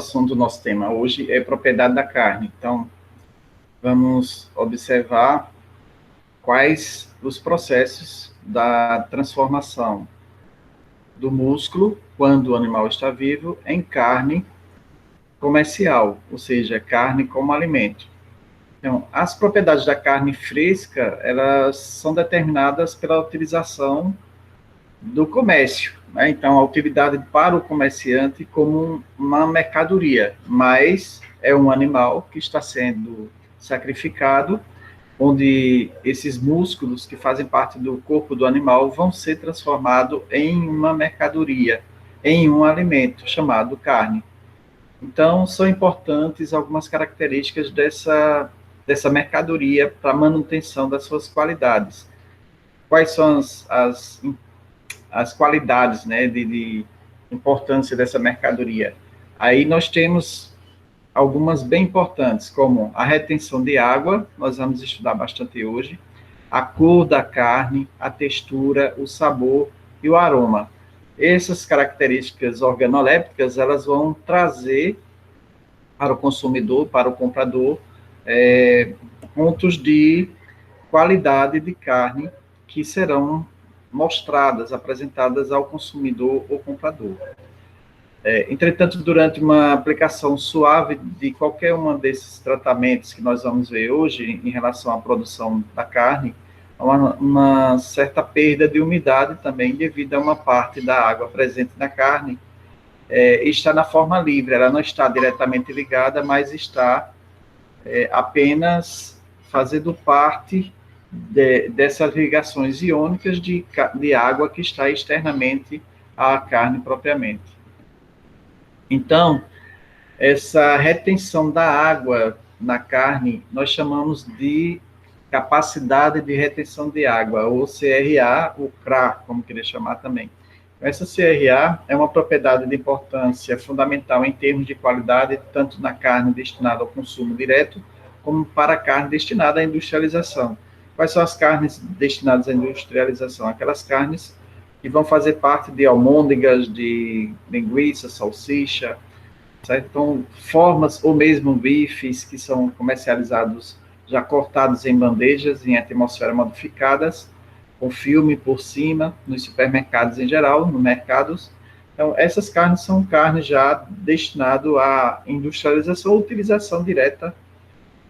assunto do nosso tema hoje é propriedade da carne. Então, vamos observar quais os processos da transformação do músculo, quando o animal está vivo, em carne comercial, ou seja, carne como alimento. Então, as propriedades da carne fresca, elas são determinadas pela utilização do comércio, né? Então, a utilidade para o comerciante como uma mercadoria, mas é um animal que está sendo sacrificado, onde esses músculos que fazem parte do corpo do animal vão ser transformados em uma mercadoria, em um alimento chamado carne. Então, são importantes algumas características dessa mercadoria para a manutenção das suas qualidades. Quais são as qualidades, né, de importância dessa mercadoria? Aí nós temos algumas bem importantes, como a retenção de água, nós vamos estudar bastante hoje, a cor da carne, a textura, o sabor e o aroma. Essas características organolépticas, elas vão trazer para o consumidor, para o comprador, pontos de qualidade de carne que serão mostradas, apresentadas ao consumidor ou comprador. Entretanto, durante uma aplicação suave de qualquer um desses tratamentos que nós vamos ver hoje em relação à produção da carne, há uma certa perda de umidade também devido a uma parte da água presente na carne está na forma livre, ela não está diretamente ligada, mas está apenas fazendo parte dessas ligações iônicas de água que está externamente à carne propriamente. Então, essa retenção da água na carne, nós chamamos de capacidade de retenção de água, ou CRA, ou CRA, como querer chamar também. Essa CRA é uma propriedade de importância fundamental em termos de qualidade, tanto na carne destinada ao consumo direto, como para a carne destinada à industrialização. Quais são as carnes destinadas à industrialização? Aquelas carnes que vão fazer parte de almôndegas, de linguiça, salsicha, certo? Então, formas ou mesmo bifes que são comercializados já cortados em bandejas, em atmosfera modificadas, com filme por cima, nos supermercados em geral, nos mercados. Então, essas carnes são carnes já destinadas à industrialização ou utilização direta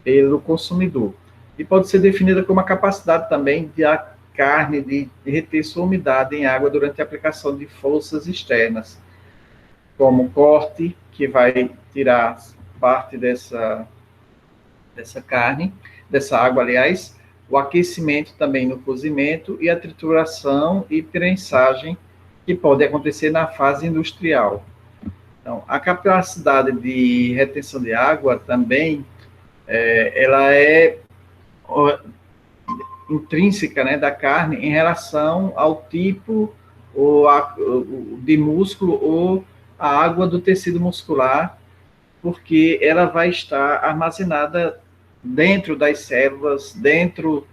pelo consumidor. E pode ser definida como a capacidade também de a carne de reter sua umidade em água durante a aplicação de forças externas, como corte, que vai tirar parte dessa carne, dessa água, aliás, o aquecimento também no cozimento e a trituração e prensagem, que pode acontecer na fase industrial. Então, a capacidade de retenção de água também, ela é intrínseca, né, da carne em relação ao tipo de músculo ou a água do tecido muscular, porque ela vai estar armazenada dentro das células, dentro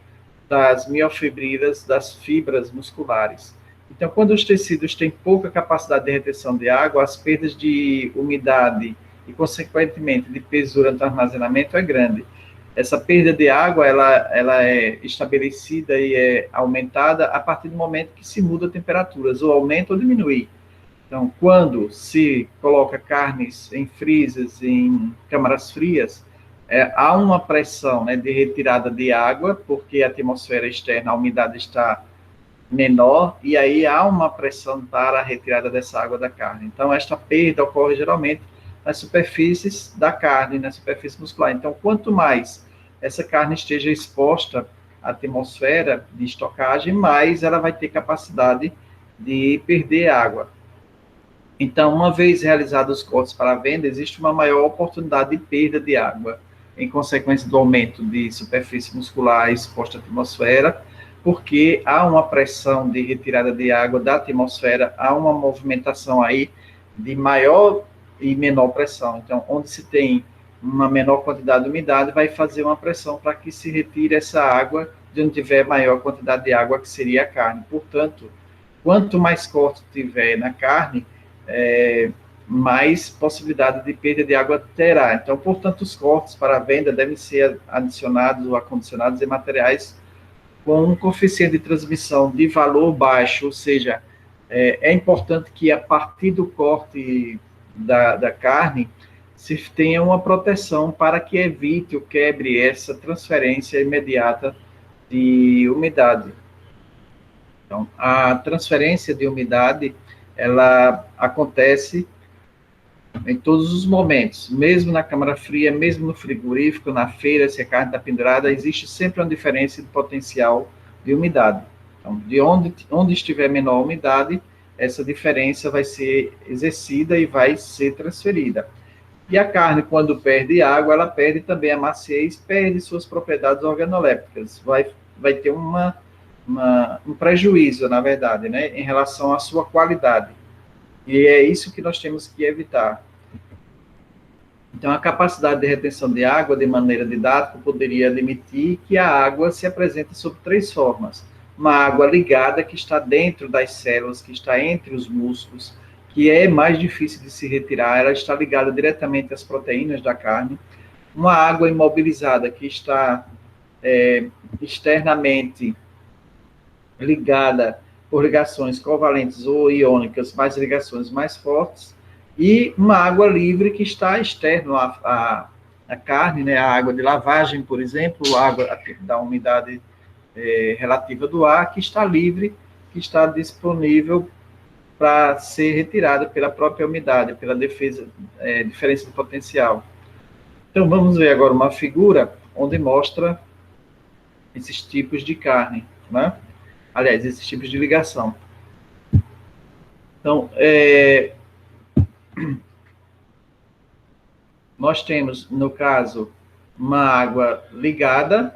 das miofibrilas, das fibras musculares. Então, quando os tecidos têm pouca capacidade de retenção de água, as perdas de umidade e, consequentemente, de peso durante o armazenamento é grande. Essa perda de água, ela é estabelecida e é aumentada a partir do momento que se muda temperaturas, ou aumenta ou diminui. Então, quando se coloca carnes em freezers, em câmaras frias, há uma pressão, né, de retirada de água, porque a atmosfera externa, a umidade está menor, e aí há uma pressão para a retirada dessa água da carne. Então, esta perda ocorre geralmente nas superfícies da carne, na superfície muscular. Então, quanto mais essa carne esteja exposta à atmosfera de estocagem, mais ela vai ter capacidade de perder água. Então, uma vez realizados os cortes para a venda, existe uma maior oportunidade de perda de água, em consequência do aumento de superfície muscular exposta à atmosfera, porque há uma pressão de retirada de água da atmosfera, há uma movimentação aí de maior e menor pressão. Então, onde se tem uma menor quantidade de umidade, vai fazer uma pressão para que se retire essa água de onde tiver maior quantidade de água, que seria a carne. Portanto, quanto mais corte tiver na carne, mais possibilidade de perda de água terá. Então, portanto, os cortes para a venda devem ser adicionados ou acondicionados em materiais com um coeficiente de transmissão de valor baixo, ou seja, é importante que a partir do corte da carne se tenha uma proteção para que evite ou quebre essa transferência imediata de umidade. Então, a transferência de umidade, ela acontece em todos os momentos, mesmo na câmara fria, mesmo no frigorífico, na feira, se a carne está pendurada, existe sempre uma diferença de potencial de umidade. Então, de onde estiver menor umidade, essa diferença vai ser exercida e vai ser transferida. E a carne, quando perde água, ela perde também a maciez, perde suas propriedades organolépticas, vai ter um prejuízo, na verdade, né, em relação à sua qualidade. E é isso que nós temos que evitar. Então, a capacidade de retenção de água, de maneira didática, poderia admitir que a água se apresenta sob 3 formas. Uma água ligada, que está dentro das células, que está entre os músculos, que é mais difícil de se retirar, ela está ligada diretamente às proteínas da carne. Uma água imobilizada, que está externamente ligada por ligações covalentes ou iônicas, mais ligações mais fortes, e uma água livre que está externo à carne, né, a água de lavagem, por exemplo, a água da umidade relativa do ar, que está livre, que está disponível para ser retirada pela própria umidade, pela diferença de potencial. Então, vamos ver agora uma figura onde mostra esses tipos de carne, né? Aliás, esses tipos de ligação. Então, nós temos, no caso, uma água ligada.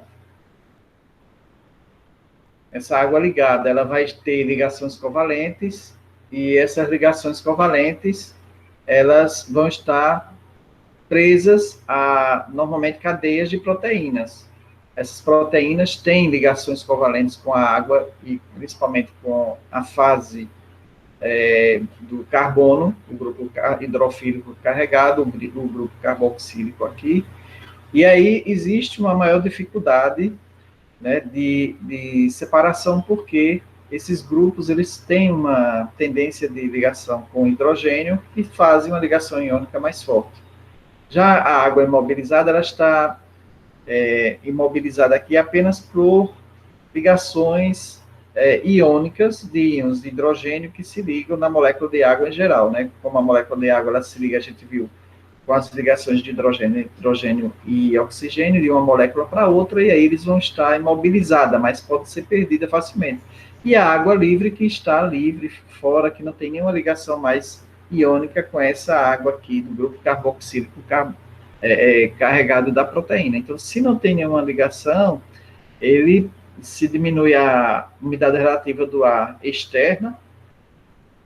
Essa água ligada, ela vai ter ligações covalentes, e essas ligações covalentes, elas vão estar presas a, normalmente, cadeias de proteínas. Essas proteínas têm ligações covalentes com a água, e principalmente com a fase do carbono, o grupo hidrofílico carregado, o grupo carboxílico aqui, e aí existe uma maior dificuldade, né, de separação, porque esses grupos eles têm uma tendência de ligação com hidrogênio e fazem uma ligação iônica mais forte. Já a água imobilizada, ela está imobilizada aqui apenas por ligações iônicas de íons de hidrogênio que se ligam na molécula de água em geral, né? Como a molécula de água ela se liga, a gente viu, com as ligações de hidrogênio e oxigênio de uma molécula para outra, e aí eles vão estar imobilizadas, mas pode ser perdida facilmente. E a água livre, que está livre, fora, que não tem nenhuma ligação mais iônica com essa água aqui do grupo carboxílico carregado da proteína. Então, se não tem nenhuma ligação, se diminui a umidade relativa do ar externa,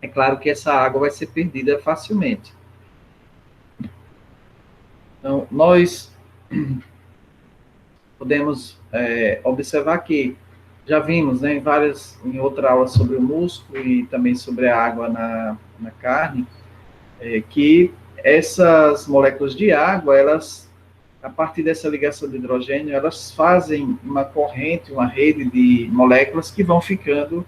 é claro que essa água vai ser perdida facilmente. Então, nós podemos observar que já vimos, né, em outra aula sobre o músculo e também sobre a água na carne, que essas moléculas de água, elas, a partir dessa ligação de hidrogênio, elas fazem uma corrente, uma rede de moléculas que vão ficando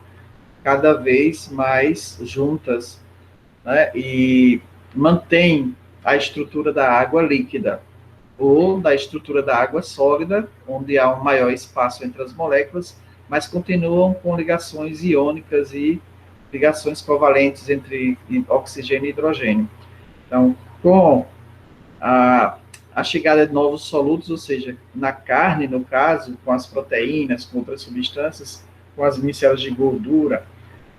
cada vez mais juntas, né, e mantém a estrutura da água líquida, ou da estrutura da água sólida, onde há um maior espaço entre as moléculas, mas continuam com ligações iônicas e ligações covalentes entre oxigênio e hidrogênio. Então, com a chegada de novos solutos, ou seja, na carne, no caso, com as proteínas, com outras substâncias, com as micelas de gordura,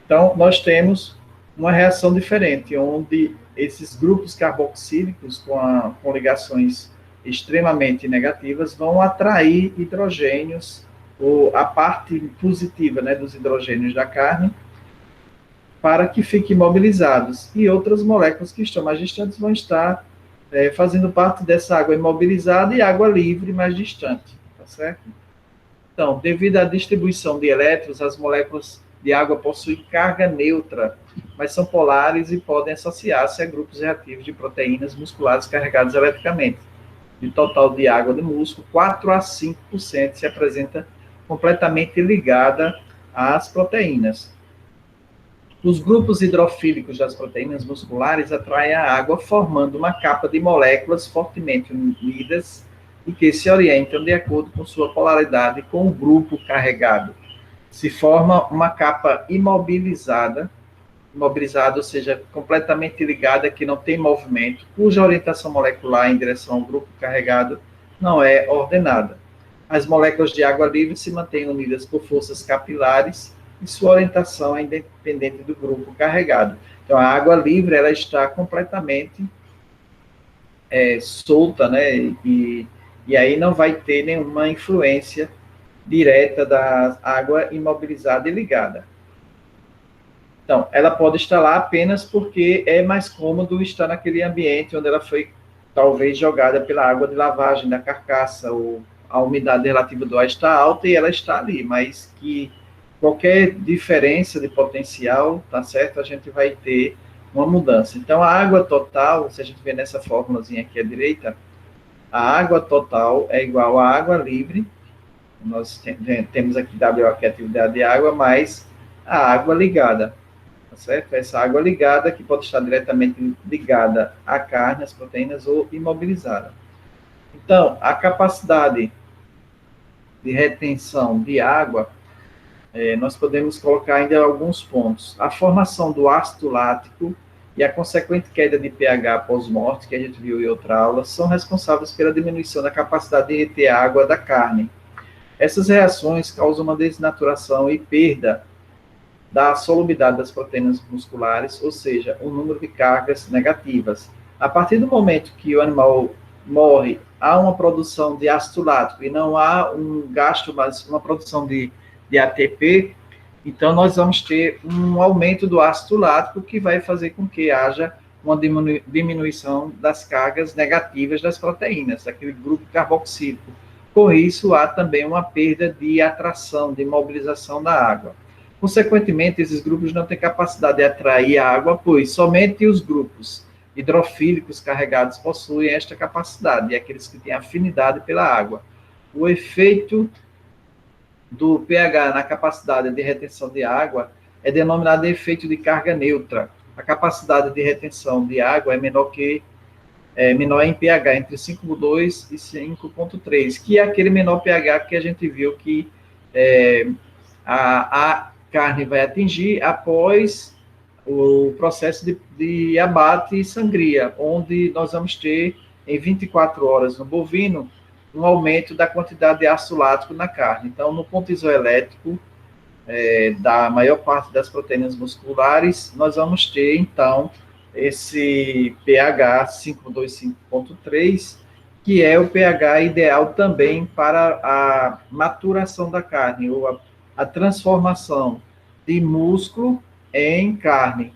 então, nós temos uma reação diferente, onde esses grupos carboxílicos com ligações extremamente negativas vão atrair hidrogênios, ou a parte positiva, né, dos hidrogênios da carne, para que fiquem imobilizados. E outras moléculas que estão mais distantes vão estar fazendo parte dessa água imobilizada e água livre mais distante, tá certo? Então, devido à distribuição de elétrons, as moléculas de água possuem carga neutra mas são polares e podem associar-se a grupos reativos de proteínas musculares carregadas eletricamente. De total de água do músculo, 4 a 5% se apresenta completamente ligada às proteínas. Os grupos hidrofílicos das proteínas musculares atraem a água, formando uma capa de moléculas fortemente unidas e que se orientam de acordo com sua polaridade com o grupo carregado. Se forma uma capa imobilizada, ou seja, completamente ligada, que não tem movimento, cuja orientação molecular em direção ao grupo carregado não é ordenada. As moléculas de água livre se mantêm unidas por forças capilares e sua orientação é independente do grupo carregado. Então, a água livre, ela está completamente solta, né? E aí não vai ter nenhuma influência direta da água imobilizada e ligada. Então, ela pode estar lá apenas porque é mais cômodo estar naquele ambiente onde ela foi, talvez, jogada pela água de lavagem da carcaça, ou a umidade relativa do ar está alta e ela está ali, mas que qualquer diferença de potencial, tá certo? A gente vai ter uma mudança. Então, a água total, se a gente ver nessa fórmulazinha aqui à direita, a água total é igual à água livre, nós temos aqui WO, que é a atividade de água, mais a água ligada, tá certo? Essa água ligada, que pode estar diretamente ligada à carne, às proteínas, ou imobilizada. Então, a capacidade de retenção de água, nós podemos colocar ainda alguns pontos. A formação do ácido lático e a consequente queda de pH pós-morte, que a gente viu em outra aula, são responsáveis pela diminuição da capacidade de reter água da carne. Essas reações causam uma desnaturação e perda da solubilidade das proteínas musculares, ou seja, um número de cargas negativas. A partir do momento que o animal morre, há uma produção de ácido lático e não há um gasto, mas uma produção de ATP, então nós vamos ter um aumento do ácido lático que vai fazer com que haja uma diminuição das cargas negativas das proteínas, daquele grupo carboxílico. Com isso, há também uma perda de atração, de mobilização da água. Consequentemente, esses grupos não têm capacidade de atrair a água, pois somente os grupos hidrofílicos carregados possuem esta capacidade, e aqueles que têm afinidade pela água. O efeito do pH na capacidade de retenção de água é denominado de efeito de carga neutra. A capacidade de retenção de água é menor em pH, entre 5,2 e 5,3, que é aquele menor pH que a gente viu que a carne vai atingir após o processo de abate e sangria, onde nós vamos ter, em 24 horas no bovino, um aumento da quantidade de ácido lático na carne. Então, no ponto isoelétrico da maior parte das proteínas musculares, nós vamos ter, então, esse pH 5,2, 5,3, que é o pH ideal também para a maturação da carne, ou a transformação de músculo em carne.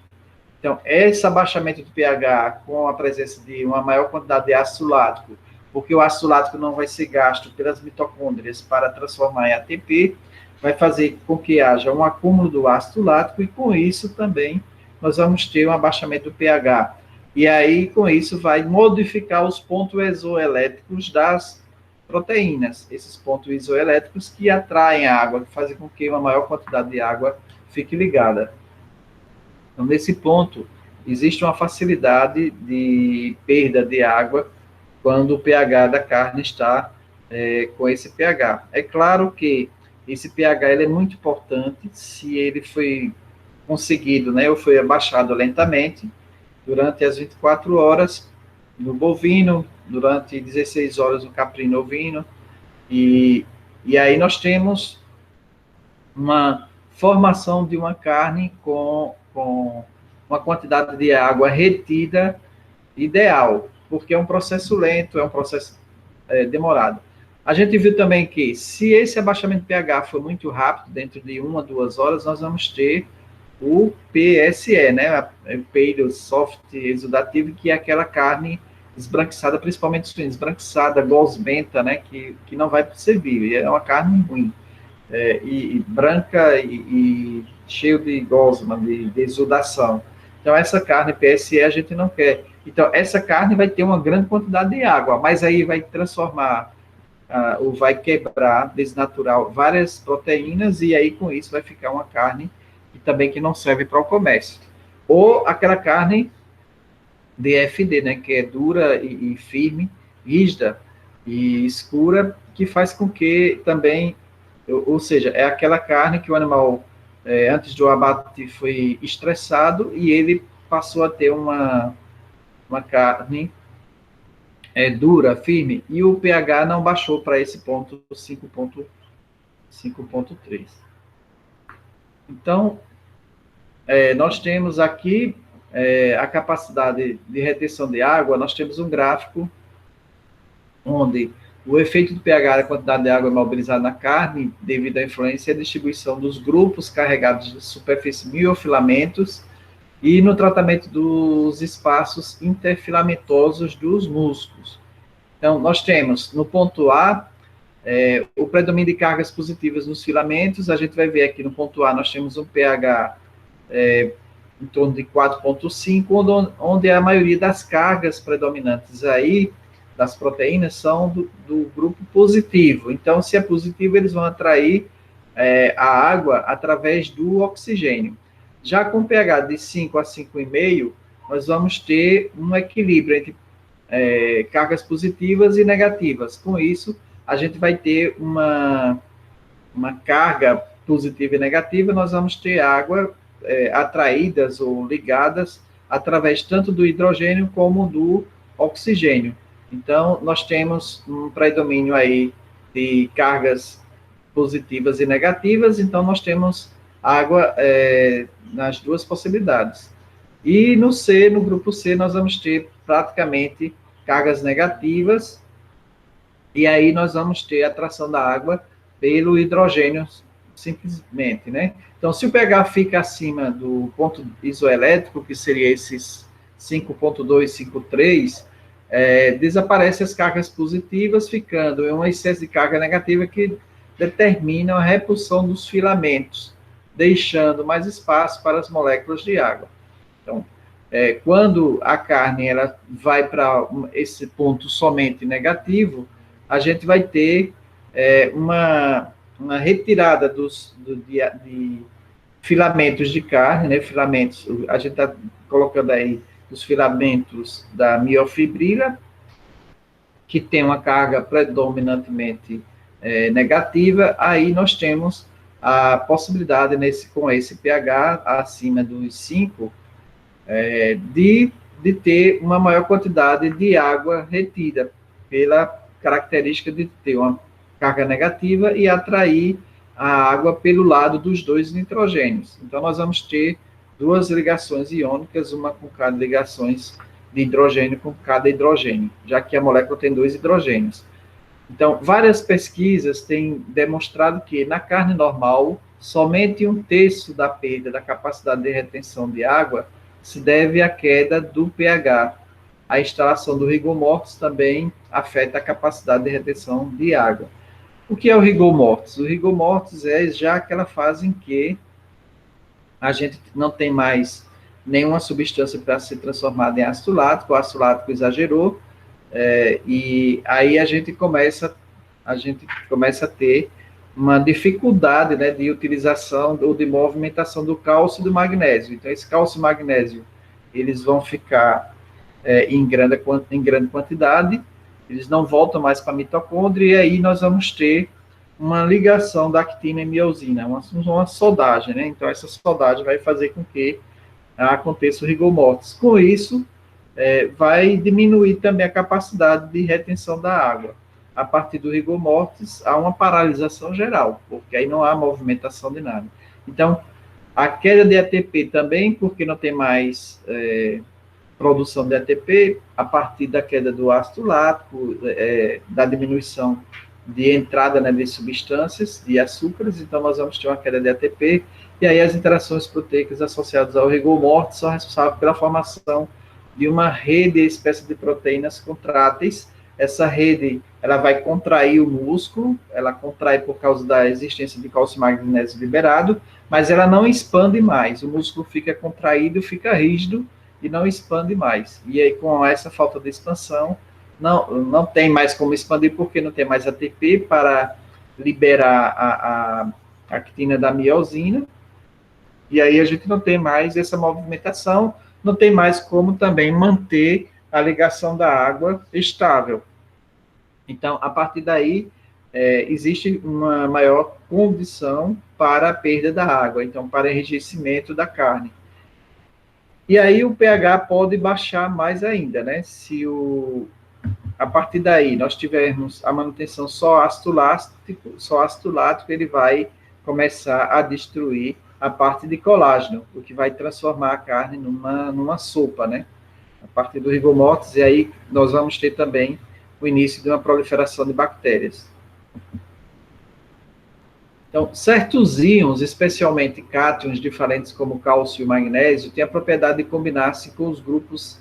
Então, esse abaixamento do pH com a presença de uma maior quantidade de ácido lático, porque o ácido lático não vai ser gasto pelas mitocôndrias para transformar em ATP, vai fazer com que haja um acúmulo do ácido lático e, com isso, também nós vamos ter um abaixamento do pH. E aí, com isso, vai modificar os pontos isoelétricos das proteínas. Esses pontos isoelétricos que atraem a água, que fazem com que uma maior quantidade de água fique ligada. Então, nesse ponto, existe uma facilidade de perda de água quando o pH da carne está com esse pH. É claro que esse pH ele é muito importante se ele foi conseguido, né, ou foi abaixado lentamente durante as 24 horas no bovino, durante 16 horas no caprino ovino, e aí nós temos uma formação de uma carne com uma quantidade de água retida ideal, porque é um processo lento, é um processo demorado. A gente viu também que, se esse abaixamento de pH for muito rápido, dentro de 1 a 2 horas, nós vamos ter o PSE, né? O peido soft exudativo, que é aquela carne esbranquiçada, principalmente suína, esbranquiçada, gosmenta, né? Que não vai servir, é uma carne ruim. E branca e cheio de gosma, de exudação. Então, essa carne PSE a gente não quer. Então, essa carne vai ter uma grande quantidade de água, mas aí vai transformar, ou vai quebrar, desnaturar várias proteínas, e aí com isso vai ficar uma carne que também que não serve para o comércio. Ou aquela carne DFD, né, que é dura e firme, rígida e escura, que faz com que também, ou seja, é aquela carne que o animal, antes do abate, foi estressado e ele passou a ter uma carne dura, firme, e o pH não baixou para esse ponto 5,3. Então, nós temos aqui a capacidade de retenção de água, nós temos um gráfico onde o efeito do pH da quantidade de água mobilizada na carne, devido à influência e à distribuição dos grupos carregados de superfície miofilamentos e no tratamento dos espaços interfilamentosos dos músculos. Então, nós temos no ponto A, o predomínio de cargas positivas nos filamentos. A gente vai ver aqui no ponto A, nós temos um pH em torno de 4,5, onde a maioria das cargas predominantes aí, das proteínas, são do grupo positivo. Então, se é positivo, eles vão atrair a água através do oxigênio. Já com pH de 5 a 5,5, nós vamos ter um equilíbrio entre cargas positivas e negativas. Com isso, a gente vai ter uma carga positiva e negativa, nós vamos ter água atraídas ou ligadas através tanto do hidrogênio como do oxigênio. Então, nós temos um predomínio aí de cargas positivas e negativas, então nós temos água nas duas possibilidades. E no grupo C, nós vamos ter praticamente cargas negativas, e aí nós vamos ter a atração da água pelo hidrogênio, simplesmente, né? Então, se o pH fica acima do ponto isoelétrico, que seria esses 5,2, 5,3, desaparecem as cargas positivas, ficando em um excesso de carga negativa que determina a repulsão dos filamentos, deixando mais espaço para as moléculas de água. Então, quando a carne ela vai para esse ponto somente negativo, a gente vai ter uma retirada de filamentos de carne, né? Filamentos, a gente está colocando aí os filamentos da miofibrila, que tem uma carga predominantemente negativa. Aí nós temos a possibilidade, com esse pH acima dos 5, de ter uma maior quantidade de água retida, pela característica de ter uma carga negativa e atrair a água pelo lado dos dois nitrogênios. Então, nós vamos ter duas ligações iônicas, uma com cada ligações de hidrogênio com cada hidrogênio, já que a molécula tem 2 hidrogênios. Então, várias pesquisas têm demonstrado que na carne normal, somente 1/3 da perda da capacidade de retenção de água se deve à queda do pH. A instalação do rigor mortis também afeta a capacidade de retenção de água. O que é o rigor mortis? O rigor mortis é já aquela fase em que a gente não tem mais nenhuma substância para ser transformada em ácido lático, o ácido lático exagerou, e aí a gente começa a ter uma dificuldade, né, de utilização ou de movimentação do cálcio e do magnésio. Então, esse cálcio e magnésio, eles vão ficar em grande quantidade, eles não voltam mais para a mitocôndria, e aí nós vamos ter uma ligação da actina e miosina, uma soldagem, né? Então, essa soldagem vai fazer com que aconteça o rigor mortis. Com isso, vai diminuir também a capacidade de retenção da água. A partir do rigor mortis, há uma paralisação geral, porque aí não há movimentação de nada. Então, a queda de ATP também, porque não tem mais produção de ATP, a partir da queda do ácido lático, da diminuição de entrada, né, de substâncias, de açúcares, então nós vamos ter uma queda de ATP, e aí as interações proteicas associadas ao rigor mortis são responsáveis pela formação de uma rede, espécie de proteínas contráteis, essa rede, ela vai contrair o músculo, ela contrai por causa da existência de cálcio e magnésio liberado, mas ela não expande mais, o músculo fica contraído, fica rígido e não expande mais. E aí, com essa falta de expansão, não tem mais como expandir, porque não tem mais ATP para liberar a actina da miosina, e aí a gente não tem mais essa movimentação, não tem mais como também manter a ligação da água estável. Então, a partir daí, existe uma maior condição para a perda da água, então, para enrijecimento da carne. E aí o pH pode baixar mais ainda, né? Se a partir daí nós tivermos a manutenção só ácido lático, ele vai começar a destruir a parte de colágeno, o que vai transformar a carne numa sopa, né? A partir do rigor mortis, e aí nós vamos ter também o início de uma proliferação de bactérias. Então, certos íons, especialmente cátions diferentes como cálcio e magnésio, têm a propriedade de combinar-se com os grupos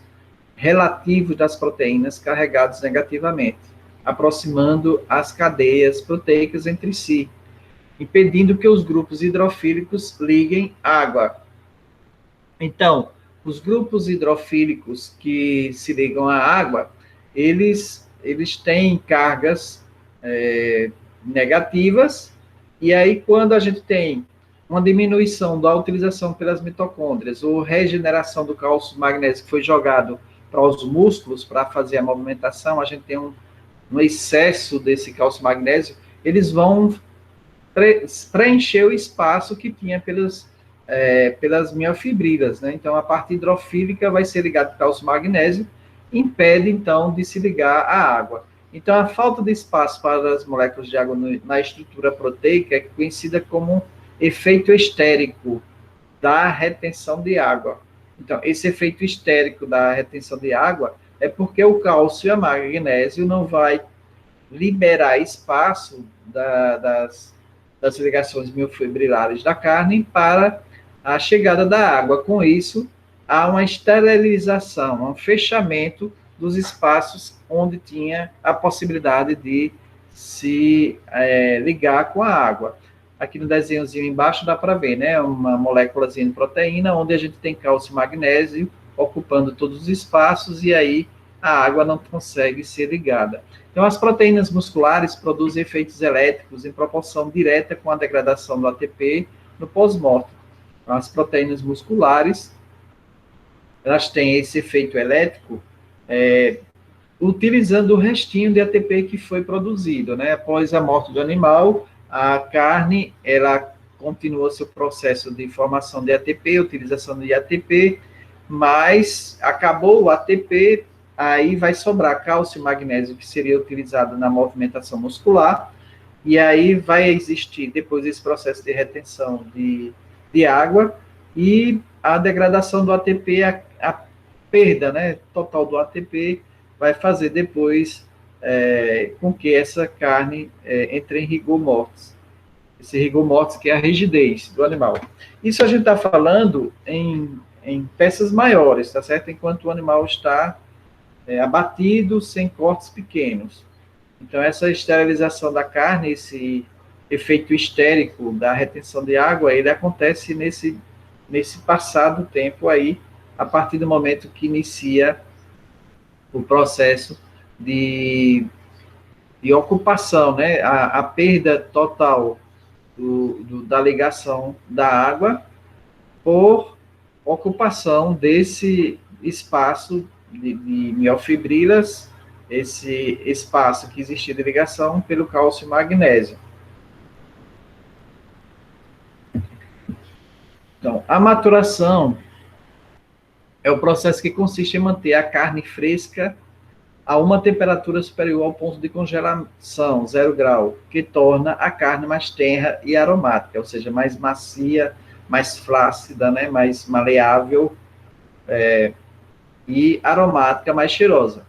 relativos das proteínas carregados negativamente, aproximando as cadeias proteicas entre si, impedindo que os grupos hidrofílicos liguem água. Então, os grupos hidrofílicos que se ligam à água, eles têm cargas negativas, e aí quando a gente tem uma diminuição da utilização pelas mitocôndrias, ou regeneração do cálcio e magnésio que foi jogado para os músculos, para fazer a movimentação, a gente tem um excesso desse cálcio e magnésio, eles vão preencher o espaço que tinha pelas miofibrilas, né? Então, a parte hidrofílica vai ser ligada ao cálcio e magnésio, impede, então, de se ligar à água. Então, a falta de espaço para as moléculas de água na estrutura proteica é conhecida como efeito estérico da retenção de água. Então, esse efeito estérico da retenção de água é porque o cálcio e o magnésio não vai liberar espaço das ligações miofibrilares da carne para a chegada da água. Com isso, há uma esterilização, um fechamento dos espaços onde tinha a possibilidade de se ligar com a água. Aqui no desenhozinho embaixo dá para ver, né? Uma moléculazinha de proteína, onde a gente tem cálcio e magnésio ocupando todos os espaços, e aí a água não consegue ser ligada. Então, as proteínas musculares produzem efeitos elétricos em proporção direta com a degradação do ATP no pós-mortem. Então, as proteínas musculares, elas têm esse efeito elétrico utilizando o restinho de ATP que foi produzido, né? Após a morte do animal, a carne, ela continua seu processo de formação de ATP, utilização de ATP, mas acabou o ATP, aí vai sobrar cálcio e magnésio, que seria utilizado na movimentação muscular, e aí vai existir, depois desse processo de retenção de água, e a degradação do ATP, a perda, né, total do ATP, vai fazer depois com que essa carne entre em rigor mortis. Esse rigor mortis que é a rigidez do animal. Isso a gente está falando em peças maiores, tá certo? Enquanto o animal está abatido, sem cortes pequenos. Então, essa esterilização da carne, esse efeito estérico da retenção de água, ele acontece nesse passado tempo aí, a partir do momento que inicia o processo de ocupação, né? A perda total da ligação da água por ocupação desse espaço de miofibrilas, esse espaço que existia de ligação pelo cálcio e magnésio. Então, a maturação é o processo que consiste em manter a carne fresca a uma temperatura superior ao ponto de congelação, 0 grau, que torna a carne mais tenra e aromática, ou seja, mais macia, mais flácida, né, mais maleável e aromática, mais cheirosa.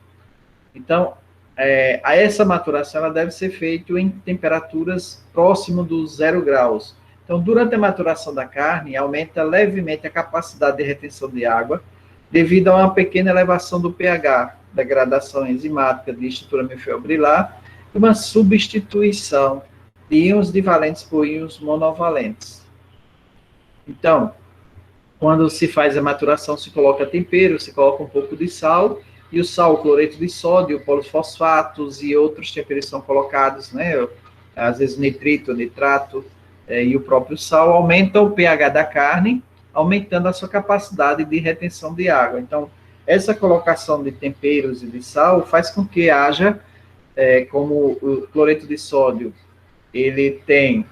Então, essa maturação ela deve ser feita em temperaturas próximo dos 0 graus. Então, durante a maturação da carne, aumenta levemente a capacidade de retenção de água, devido a uma pequena elevação do pH, degradação enzimática de estrutura mifiobrilar e uma substituição de íons divalentes por íons monovalentes. Então, quando se faz a maturação, se coloca tempero, se coloca um pouco de sal, e o sal, o cloreto de sódio, polifosfatos e outros temperos são colocados, né? Às vezes nitrito, nitrato e o próprio sal aumentam o pH da carne, aumentando a sua capacidade de retenção de água. Então, essa colocação de temperos e de sal faz com que haja, como o cloreto de sódio, ele tem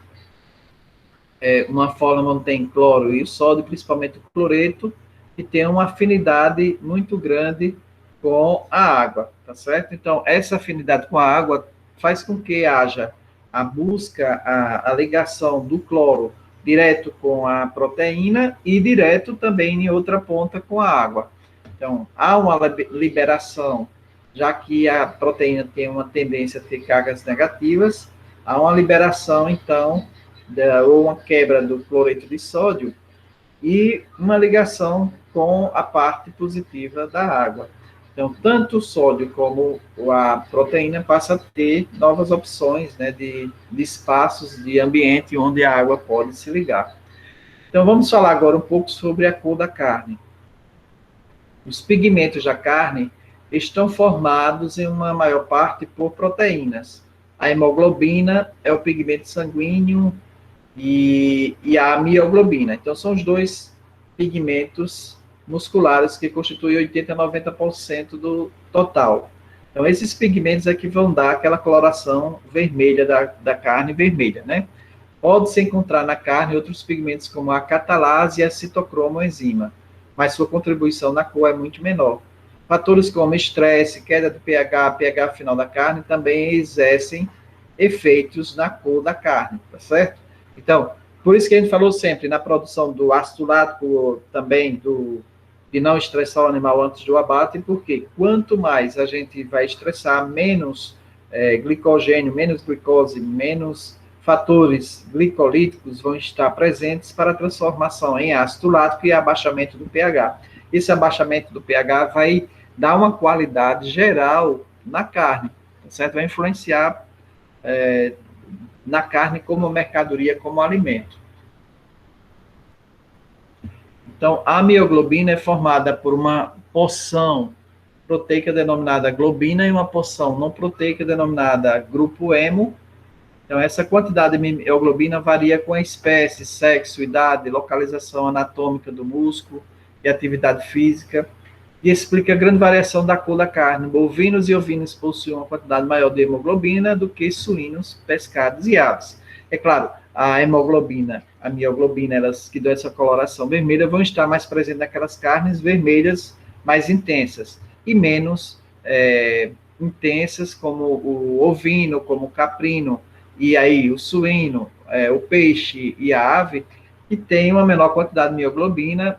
uma fórmula onde tem cloro e o sódio, principalmente o cloreto, que tem uma afinidade muito grande com a água, tá certo? Então, essa afinidade com a água faz com que haja a busca, a ligação do cloro direto com a proteína e direto também em outra ponta com a água. Então, há uma liberação, já que a proteína tem uma tendência a ter cargas negativas, há uma liberação, então, ou uma quebra do cloreto de sódio e uma ligação com a parte positiva da água. Então, tanto o sódio como a proteína passa a ter novas opções, né, de espaços, de ambiente onde a água pode se ligar. Então, vamos falar agora um pouco sobre a cor da carne. Os pigmentos da carne estão formados em uma maior parte por proteínas. A hemoglobina é o pigmento sanguíneo e a mioglobina. Então, são os dois pigmentos musculares que constituem 80% a 90% do total. Então, esses pigmentos é que vão dar aquela coloração vermelha da carne vermelha, né? Pode-se encontrar na carne outros pigmentos como a catalase e a citocromoenzima, mas sua contribuição na cor é muito menor. Fatores como estresse, queda do pH, pH final da carne também exercem efeitos na cor da carne, tá certo? Então, por isso que a gente falou sempre na produção do ácido lático, também de não estressar o animal antes do abate, porque quanto mais a gente vai estressar, menos glicogênio, menos glicose, menos fatores glicolíticos vão estar presentes para a transformação em ácido lático e abaixamento do pH. Esse abaixamento do pH vai dar uma qualidade geral na carne, certo? Vai influenciar na carne como mercadoria, como alimento. Então, a mioglobina é formada por uma porção proteica denominada globina e uma porção não proteica denominada grupo hemo. Então, essa quantidade de mioglobina varia com a espécie, sexo, idade, localização anatômica do músculo e atividade física, e explica a grande variação da cor da carne. Bovinos e ovinos possuem uma quantidade maior de hemoglobina do que suínos, pescados e aves. É claro, a hemoglobina, a mioglobina, elas que dão essa coloração vermelha, vão estar mais presentes naquelas carnes vermelhas mais intensas, e menos intensas como o ovino, como o caprino, e aí o suíno, o peixe e a ave, que tem uma menor quantidade de mioglobina,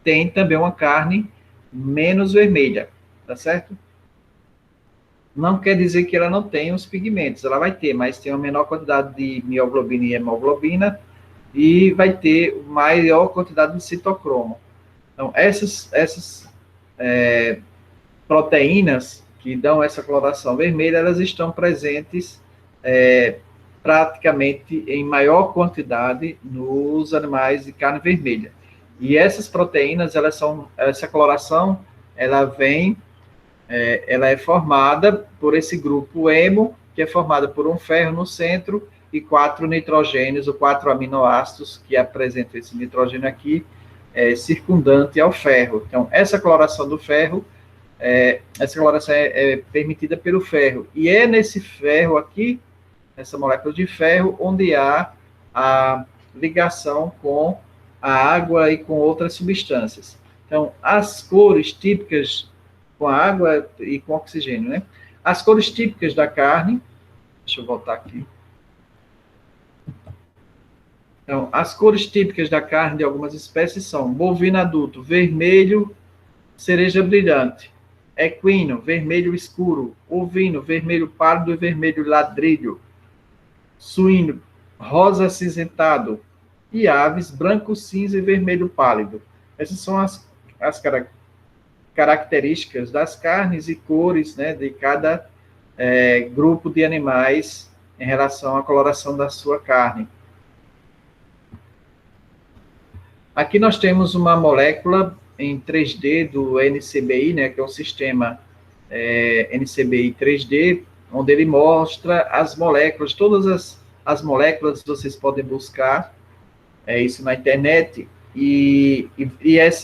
tem também uma carne menos vermelha, tá certo? Não quer dizer que ela não tenha os pigmentos, ela vai ter, mas tem uma menor quantidade de mioglobina e hemoglobina e vai ter maior quantidade de citocromo. Então, essas proteínas que dão essa coloração vermelha, elas estão presentes praticamente em maior quantidade nos animais de carne vermelha. E essas proteínas, essa coloração, ela é formada por esse grupo hemo, que é formada por um ferro no centro e 4 nitrogênios, ou 4 aminoácidos, que apresentam esse nitrogênio aqui, circundante ao ferro. Então, essa coloração do ferro, essa coloração é permitida pelo ferro. E é nesse ferro aqui, essa molécula de ferro, onde há a ligação com a água e com outras substâncias. Então, as cores típicas com a água e com oxigênio, né? As cores típicas da carne, deixa eu voltar aqui. Então, as cores típicas da carne de algumas espécies são bovino adulto, vermelho, cereja brilhante, equino, vermelho escuro, ovino, vermelho pálido e vermelho ladrilho, suíno, rosa acinzentado, e aves, branco, cinza e vermelho pálido. Essas são as características. características das carnes e cores, né, de cada grupo de animais em relação à coloração da sua carne. Aqui nós temos uma molécula em 3D do NCBI, né, que é um sistema NCBI 3D, onde ele mostra as moléculas, todas as moléculas vocês podem buscar isso na internet, e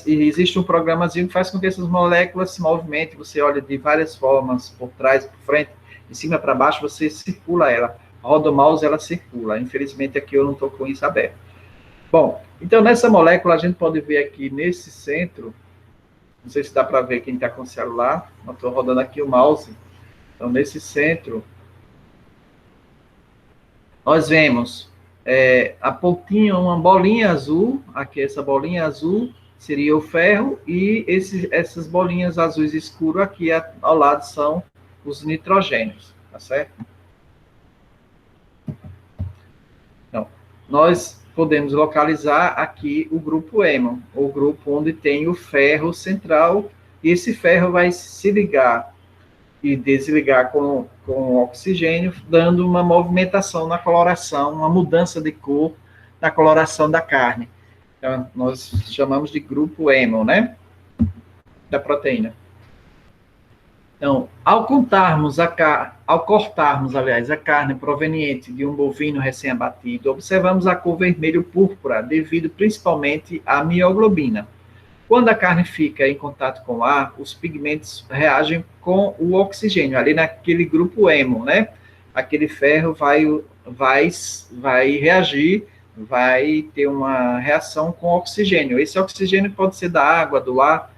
existe um programazinho que faz com que essas moléculas se movimentem, você olha de várias formas, por trás, por frente, de cima para baixo, você circula ela, roda o mouse, ela circula. Infelizmente aqui eu não estou com isso aberto. Bom, então nessa molécula a gente pode ver aqui nesse centro, não sei se dá para ver quem está com o celular, eu estou rodando aqui o mouse. Então nesse centro, nós vemos a pontinha, uma bolinha azul, aqui essa bolinha azul seria o ferro, e essas bolinhas azuis escuras aqui ao lado são os nitrogênios, tá certo? Então, nós podemos localizar aqui o grupo hemo, o grupo onde tem o ferro central, e esse ferro vai se ligar e desligar com o oxigênio, dando uma movimentação na coloração, uma mudança de cor na coloração da carne. Então, nós chamamos de grupo hemo, né? Da proteína. Então, ao cortarmos, aliás, a carne proveniente de um bovino recém-abatido, observamos a cor vermelho-púrpura, devido principalmente à mioglobina. Quando a carne fica em contato com o ar, os pigmentos reagem com o oxigênio, ali naquele grupo hemo, né? Aquele ferro vai reagir, vai ter uma reação com o oxigênio. Esse oxigênio pode ser da água, do ar,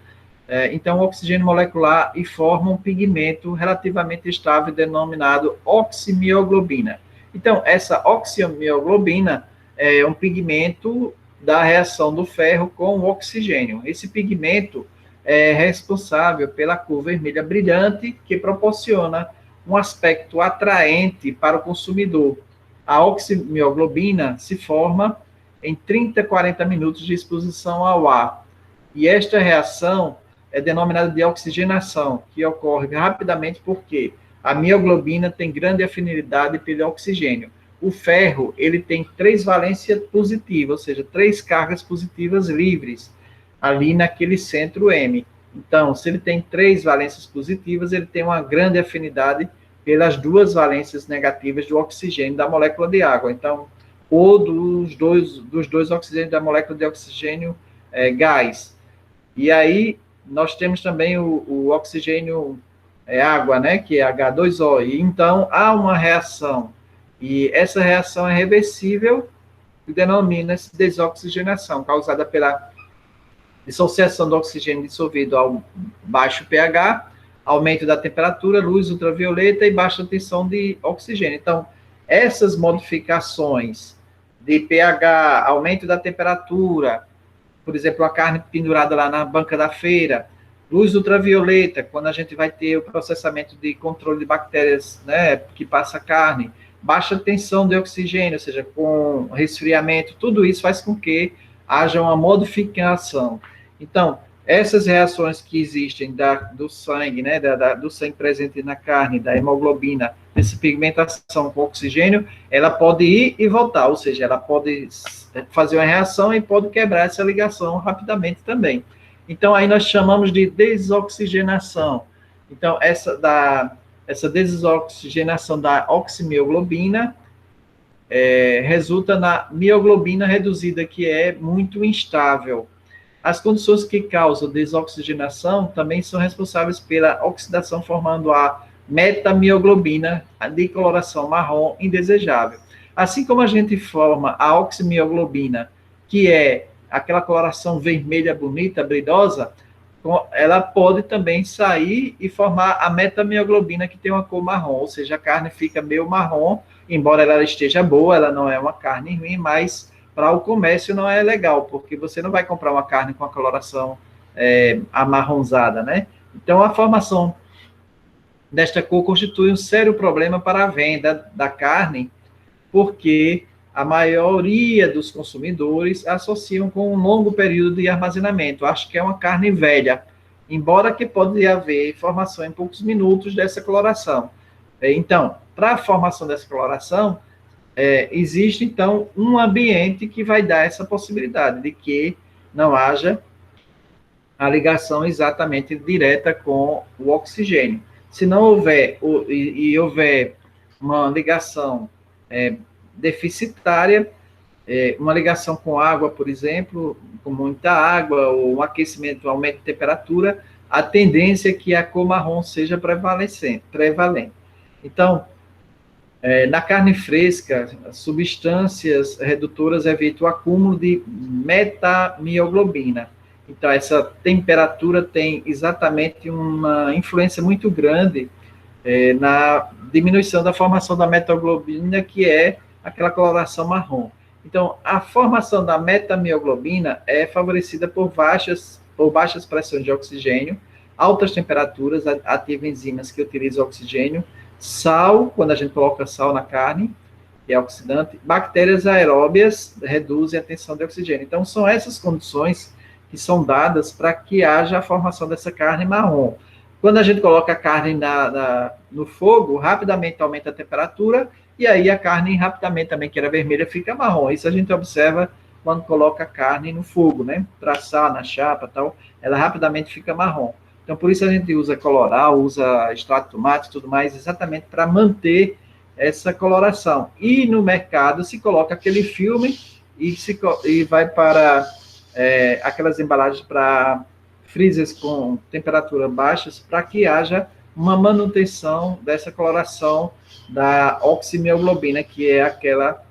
então o oxigênio molecular e forma um pigmento relativamente estável denominado oximioglobina. Então, essa oximioglobina é um pigmento da reação do ferro com o oxigênio. Esse pigmento é responsável pela cor vermelha brilhante, que proporciona um aspecto atraente para o consumidor. A oximioglobina se forma em 30 a 40 minutos de exposição ao ar. E esta reação é denominada de oxigenação, que ocorre rapidamente porque a mioglobina tem grande afinidade pelo oxigênio. O ferro, ele tem 3 valências positivas, ou seja, 3 cargas positivas livres, ali naquele centro M. Então, se ele tem 3 valências positivas, ele tem uma grande afinidade pelas 2 valências negativas do oxigênio da molécula de água. Então, ou dos dois oxigênios da molécula de oxigênio gás. E aí, nós temos também o oxigênio água, né, que é H2O. E então, há uma reação, e essa reação é reversível, e denomina-se desoxigenação, causada pela dissociação do oxigênio dissolvido ao baixo pH, aumento da temperatura, luz ultravioleta e baixa tensão de oxigênio. Então, essas modificações de pH, aumento da temperatura, por exemplo, a carne pendurada lá na banca da feira, luz ultravioleta, quando a gente vai ter o processamento de controle de bactérias, né, que passa a carne, baixa tensão de oxigênio, ou seja, com resfriamento, tudo isso faz com que haja uma modificação. Então, essas reações que existem do sangue, né, do sangue presente na carne, da hemoglobina, dessa pigmentação com oxigênio, ela pode ir e voltar, ou seja, ela pode fazer uma reação e pode quebrar essa ligação rapidamente também. Então, aí nós chamamos de desoxigenação. Então, essa desoxigenação da oximioglobina resulta na mioglobina reduzida, que é muito instável. As condições que causam desoxigenação também são responsáveis pela oxidação, formando a metamioglobina de coloração marrom indesejável. Assim como a gente forma a oximioglobina, que é aquela coloração vermelha bonita, brilhosa, ela pode também sair e formar a metamioglobina, que tem uma cor marrom, ou seja, a carne fica meio marrom, embora ela esteja boa, ela não é uma carne ruim, mas para o comércio não é legal, porque você não vai comprar uma carne com a coloração amarronzada, né? Então, a formação desta cor constitui um sério problema para a venda da carne, porque a maioria dos consumidores associam com um longo período de armazenamento. Acho que é uma carne velha. embora que pode haver formação em poucos minutos dessa coloração. Então, para a formação dessa coloração, existe, então, um ambiente que vai dar essa possibilidade de que não haja a ligação exatamente direta com o oxigênio. Se não houver, houver uma ligação deficitária, uma ligação com água, por exemplo, com muita água, ou um aquecimento, um aumento de temperatura, a tendência é que a cor marrom seja prevalente. Então, na carne fresca, substâncias redutoras evitam o acúmulo de metamioglobina. Então, essa temperatura tem exatamente uma influência muito grande na diminuição da formação da metaglobina, que é aquela coloração marrom. Então, a formação da metamioglobina é favorecida por baixas pressões de oxigênio, altas temperaturas, ativa enzimas que utilizam oxigênio, sal, quando a gente coloca sal na carne, que é oxidante, bactérias aeróbias reduzem a tensão de oxigênio. Então, são essas condições que são dadas para que haja a formação dessa carne marrom. Quando a gente coloca a carne no fogo, rapidamente aumenta a temperatura, e aí a carne rapidamente também, que era vermelha, fica marrom. Isso a gente observa quando coloca a carne no fogo, né? Para assar na chapa e tal, ela rapidamente fica marrom. Então, por isso a gente usa coloral, usa extrato de tomate e tudo mais, exatamente para manter essa coloração. E no mercado se coloca aquele filme e vai para aquelas embalagens para freezers com temperatura baixas, para que haja uma manutenção dessa coloração da oximioglobina, que é aquela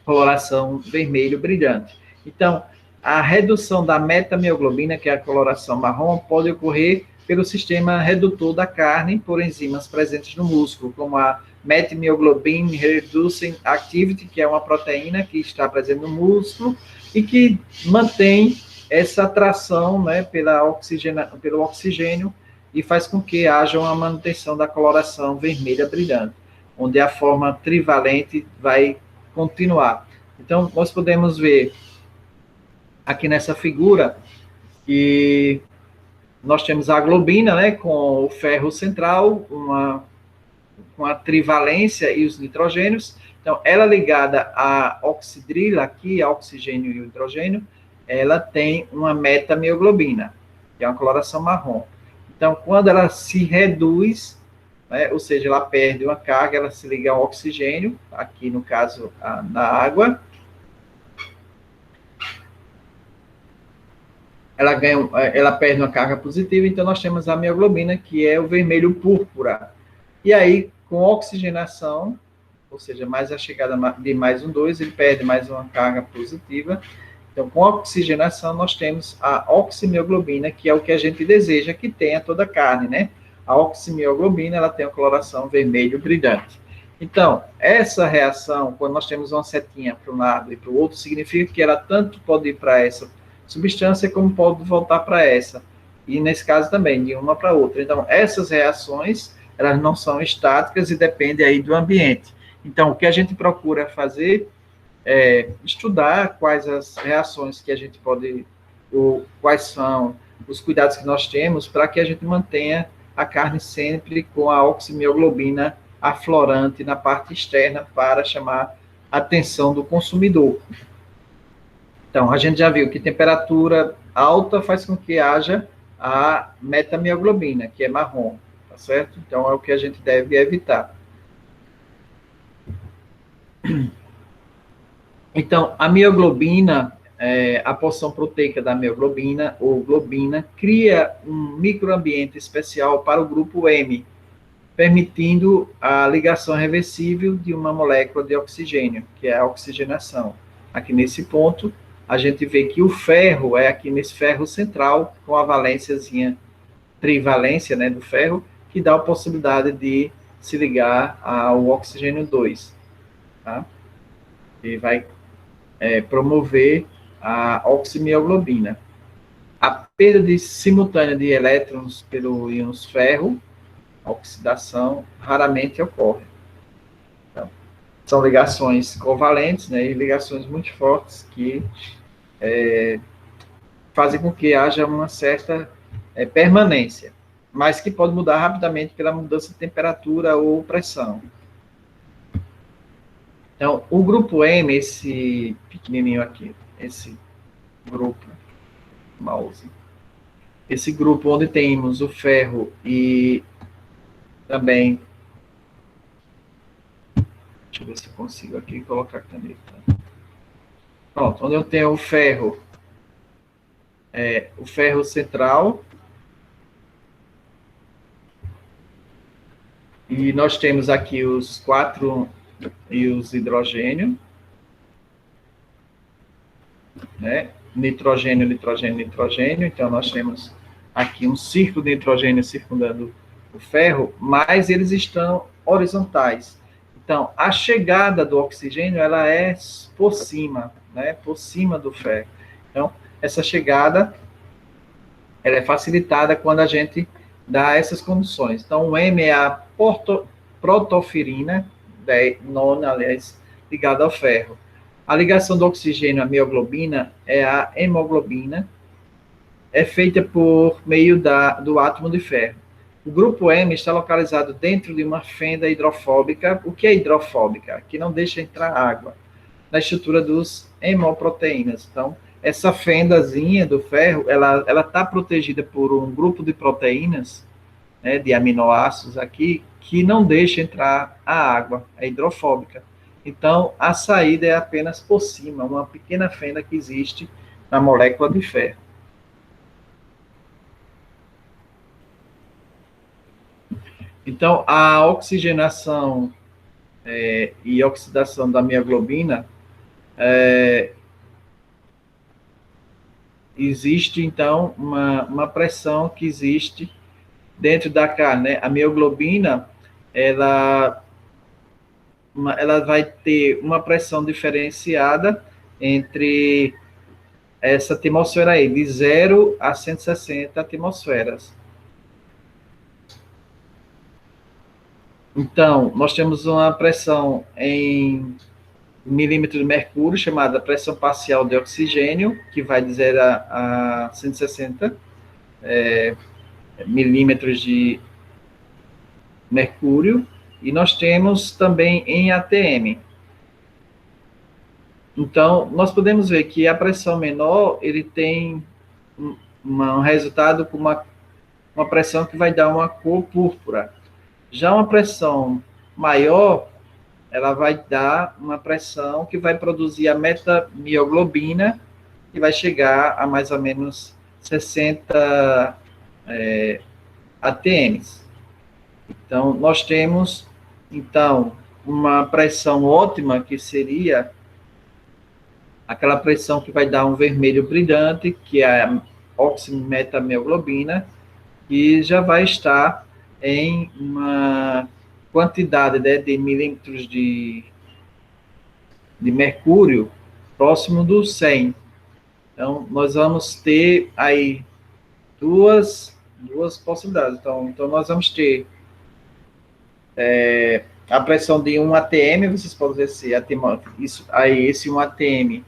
coloração vermelho brilhante. Então, a redução da metamioglobina, que é a coloração marrom, pode ocorrer pelo sistema redutor da carne por enzimas presentes no músculo, como a Methioglobin Reducing Activity, que é uma proteína que está presente no músculo e que mantém essa atração, né, pelo oxigênio e faz com que haja uma manutenção da coloração vermelha brilhante, onde a forma trivalente vai continuar. Então, nós podemos ver aqui nessa figura que nós temos a globina, né, com o ferro central, com a trivalência e os nitrogênios. Então, ela ligada à oxidrila, aqui, a oxigênio e o hidrogênio, ela tem uma metamioglobina, que é uma coloração marrom. Então, quando ela se reduz, né, ou seja, ela perde uma carga, ela se liga ao oxigênio, aqui no caso, na água, ela perde uma carga positiva, então nós temos a mioglobina, que é o vermelho púrpura. E aí, com oxigenação, ou seja, mais a chegada de mais um 2, ele perde mais uma carga positiva. Então, com oxigenação, nós temos a oximioglobina, que é o que a gente deseja que tenha toda a carne, né? A oximioglobina, ela tem a coloração vermelho brilhante. Então, essa reação, quando nós temos uma setinha para um lado e para o outro, significa que ela tanto pode ir para essa substância como pode voltar para essa. E, nesse caso, também, de uma para outra. Então, essas reações, elas não são estáticas e dependem aí do ambiente. Então, o que a gente procura fazer estudar quais as reações que a gente pode, ou quais são os cuidados que nós temos para que a gente mantenha a carne sempre com a oximioglobina aflorante na parte externa para chamar a atenção do consumidor. Então, a gente já viu que temperatura alta faz com que haja a metamioglobina, que é marrom, tá certo? Então, é o que a gente deve evitar. Então, a mioglobina, a porção proteica da mioglobina, ou globina, cria um microambiente especial para o grupo M, permitindo a ligação reversível de uma molécula de oxigênio, que é a oxigenação. Aqui nesse ponto, a gente vê que o ferro é aqui nesse ferro central, com a valênciazinha, trivalência, né, do ferro, que dá a possibilidade de se ligar ao oxigênio 2, tá? E vai promover a oximioglobina. A perda simultânea de elétrons pelo íon ferro, a oxidação, raramente ocorre. Então, são ligações covalentes, né, e ligações muito fortes que fazem com que haja uma certa permanência, mas que pode mudar rapidamente pela mudança de temperatura ou pressão. Então, o grupo M, esse pequenininho aqui, esse grupo, mouse, esse grupo onde temos o ferro e também, deixa eu ver se eu consigo aqui colocar a caneta. Pronto, onde eu tenho o ferro central, e nós temos aqui os 4 íons hidrogênio, né? Nitrogênio, nitrogênio, nitrogênio. Então, nós temos aqui um círculo de nitrogênio circundando o ferro, mas eles estão horizontais. Então, a chegada do oxigênio, ela é por cima, né? Por cima do ferro. Então, essa chegada, ela é facilitada quando a gente dá essas condições. Então, o M é a protoferrina, nona, aliás, ligada ao ferro. A ligação do oxigênio à mioglobina é a hemoglobina, é feita por meio do átomo de ferro. O grupo M está localizado dentro de uma fenda hidrofóbica. O que é hidrofóbica? Que não deixa entrar água, na estrutura dos hemoproteínas. Então, essa fendazinha do ferro, ela está protegida por um grupo de proteínas, né, de aminoácidos aqui, que não deixa entrar a água, é hidrofóbica. Então, a saída é apenas por cima, uma pequena fenda que existe na molécula de ferro. Então, a oxigenação e oxidação da mioglobina, existe, então, uma pressão que existe dentro da carne, né? A mioglobina, ela vai ter uma pressão diferenciada entre essa atmosfera aí, de 0 a 160 atmosferas. Então, nós temos uma pressão em milímetros de mercúrio, chamada pressão parcial de oxigênio, que vai de 0 a 160 milímetros de mercúrio, e nós temos também em ATM. Então, nós podemos ver que a pressão menor, ele tem um resultado com uma pressão que vai dar uma cor púrpura. Já uma pressão maior, ela vai dar uma pressão que vai produzir a metamioglobina, que vai chegar a mais ou menos 60 ATMs. Então, nós temos, então, uma pressão ótima, que seria aquela pressão que vai dar um vermelho brilhante, que é a oximetamioglobina, e já vai estar em uma quantidade, né, de milímetros de mercúrio próximo do 100. Então, nós vamos ter aí duas possibilidades. Então, nós vamos ter a pressão de 1 atm, vocês podem dizer isso, aí esse 1 atm,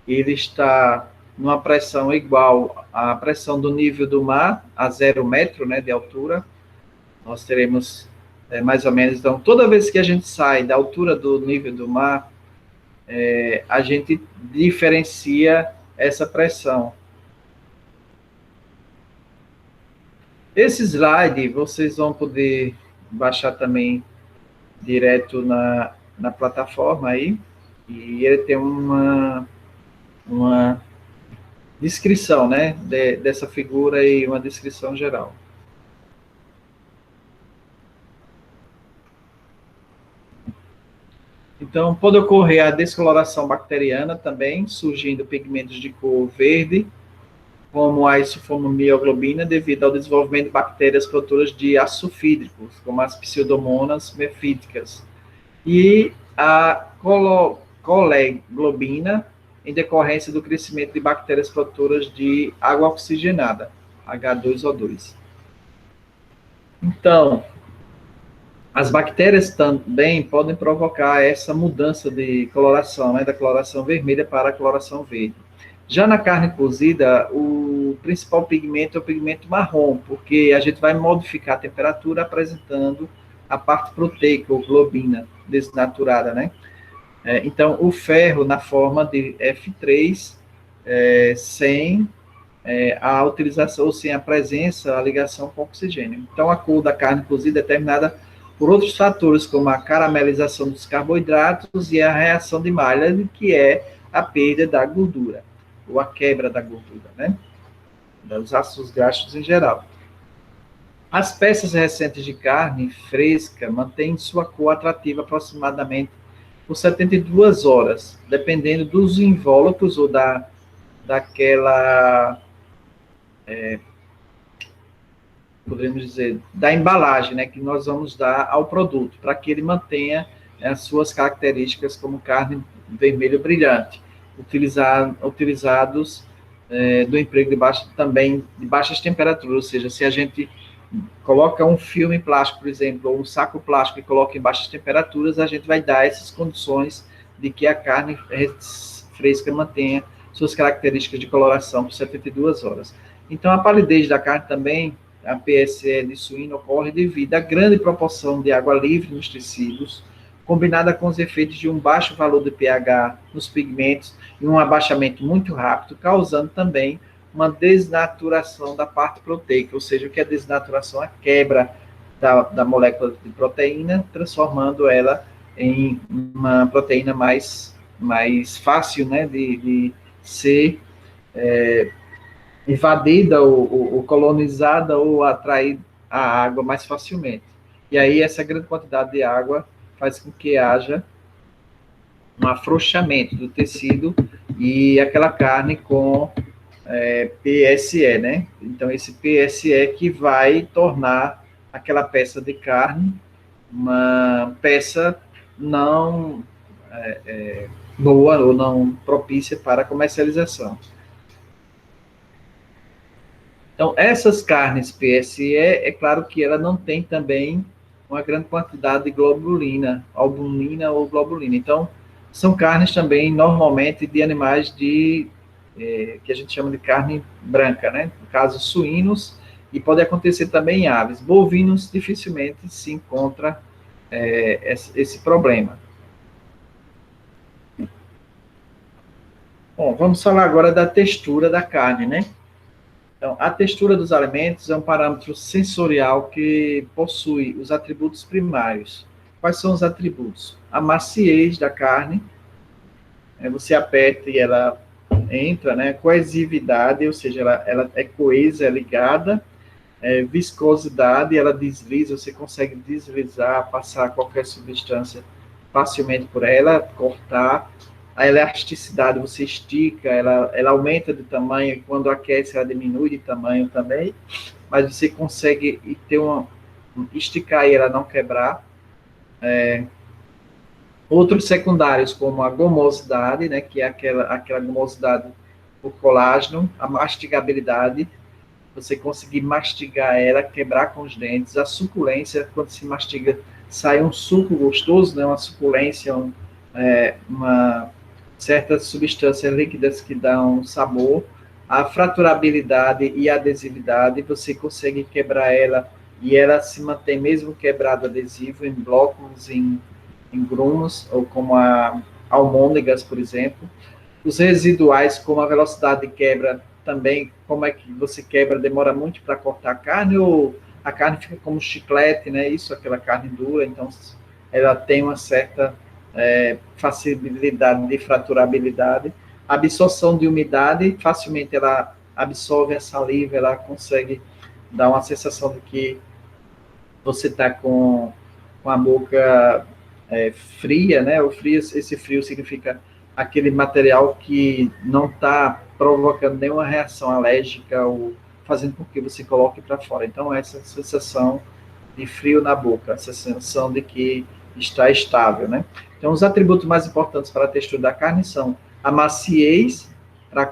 ele está numa pressão igual à pressão do nível do mar, a 0 metro, né, de altura. Nós teremos mais ou menos, então, toda vez que a gente sai da altura do nível do mar, a gente diferencia essa pressão. Esse slide vocês vão poder baixar também direto na plataforma aí, e ele tem uma descrição, né, dessa figura e uma descrição geral. Então, pode ocorrer a descoloração bacteriana também, surgindo pigmentos de cor verde, como a isofomomioglobina, devido ao desenvolvimento de bactérias produtoras de ácidos sulfídricos, como as pseudomonas mefíticas, e a coleglobina, em decorrência do crescimento de bactérias produtoras de água oxigenada, H2O2. Então, as bactérias também podem provocar essa mudança de coloração, né, da coloração vermelha para a coloração verde. Já na carne cozida, o principal pigmento é o pigmento marrom, porque a gente vai modificar a temperatura apresentando a parte proteica, ou globina, desnaturada, né? Então, o ferro na forma de F3, sem a utilização, ou sem a presença, a ligação com oxigênio. Então, a cor da carne cozida é determinada por outros fatores, como a caramelização dos carboidratos e a reação de Maillard, que é a perda da gordura, ou a quebra da gordura, né? Dos ácidos graxos em geral. As peças recentes de carne fresca mantêm sua cor atrativa aproximadamente por 72 horas, dependendo dos invólucros ou daquela, poderíamos dizer, da embalagem, né, que nós vamos dar ao produto, para que ele mantenha as suas características como carne vermelho brilhante, utilizados do emprego também de baixas temperaturas, ou seja, se a gente coloca um filme plástico, por exemplo, ou um saco plástico e coloca em baixas temperaturas, a gente vai dar essas condições de que a carne fresca mantenha suas características de coloração por 72 horas. Então, a palidez da carne também, a PSE de suíno, ocorre devido à grande proporção de água livre nos tecidos, combinada com os efeitos de um baixo valor de pH nos pigmentos e um abaixamento muito rápido, causando também uma desnaturação da parte proteica, ou seja, o que é desnaturação? A quebra da molécula de proteína, transformando ela em uma proteína mais fácil, né, de ser invadida ou colonizada ou atrair a água mais facilmente. E aí essa grande quantidade de água faz com que haja um afrouxamento do tecido e aquela carne com PSE, né? Então, esse PSE que vai tornar aquela peça de carne uma peça não boa ou não propícia para comercialização. Então, essas carnes PSE, é claro que ela não tem também uma grande quantidade de globulina, albumina ou globulina. Então, são carnes também, normalmente, de animais que a gente chama de carne branca, né? No caso, suínos, e pode acontecer também em aves. Bovinos, dificilmente se encontra esse problema. Bom, vamos falar agora da textura da carne, né? Então, a textura dos alimentos é um parâmetro sensorial que possui os atributos primários. Quais são os atributos? A maciez da carne, você aperta e ela entra, né? Coesividade, ou seja, ela é coesa, é ligada. Viscosidade, ela desliza, você consegue deslizar, passar qualquer substância facilmente por ela, cortar. A elasticidade, você estica, ela aumenta de tamanho, e quando aquece, ela diminui de tamanho também, mas você consegue esticar e ela não quebrar. Outros secundários, como a gomosidade, né, que é aquela gomosidade por colágeno, a mastigabilidade, você conseguir mastigar ela, quebrar com os dentes, a suculência, quando se mastiga, sai um suco gostoso, né, uma suculência, uma certas substâncias líquidas que dão sabor, a fraturabilidade e a adesividade, você consegue quebrar ela e ela se mantém mesmo quebrado adesivo em blocos, em grumos, ou como a almôndegas, por exemplo. Os residuais, como a velocidade de quebra também, como é que você quebra, demora muito para cortar a carne, ou a carne fica como chiclete, né? Isso, aquela carne dura, então ela tem uma certa facilidade de fraturabilidade. A absorção de umidade, facilmente ela absorve a saliva, ela consegue dar uma sensação de que você está com a boca fria, né? O frio, esse frio significa aquele material que não está provocando nenhuma reação alérgica ou fazendo com que você coloque para fora. Então, essa sensação de frio na boca, essa sensação de que está estável, né? Então, os atributos mais importantes para a textura da carne são a maciez,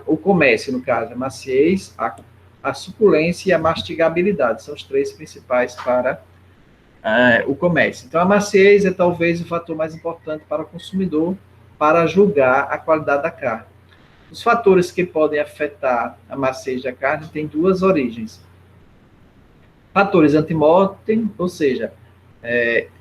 o comércio, no caso, a maciez, a suculência e a mastigabilidade. São os três principais para o comércio. Então, a maciez é talvez o fator mais importante para o consumidor para julgar a qualidade da carne. Os fatores que podem afetar a maciez da carne têm duas origens. Fatores antemortem, ou seja,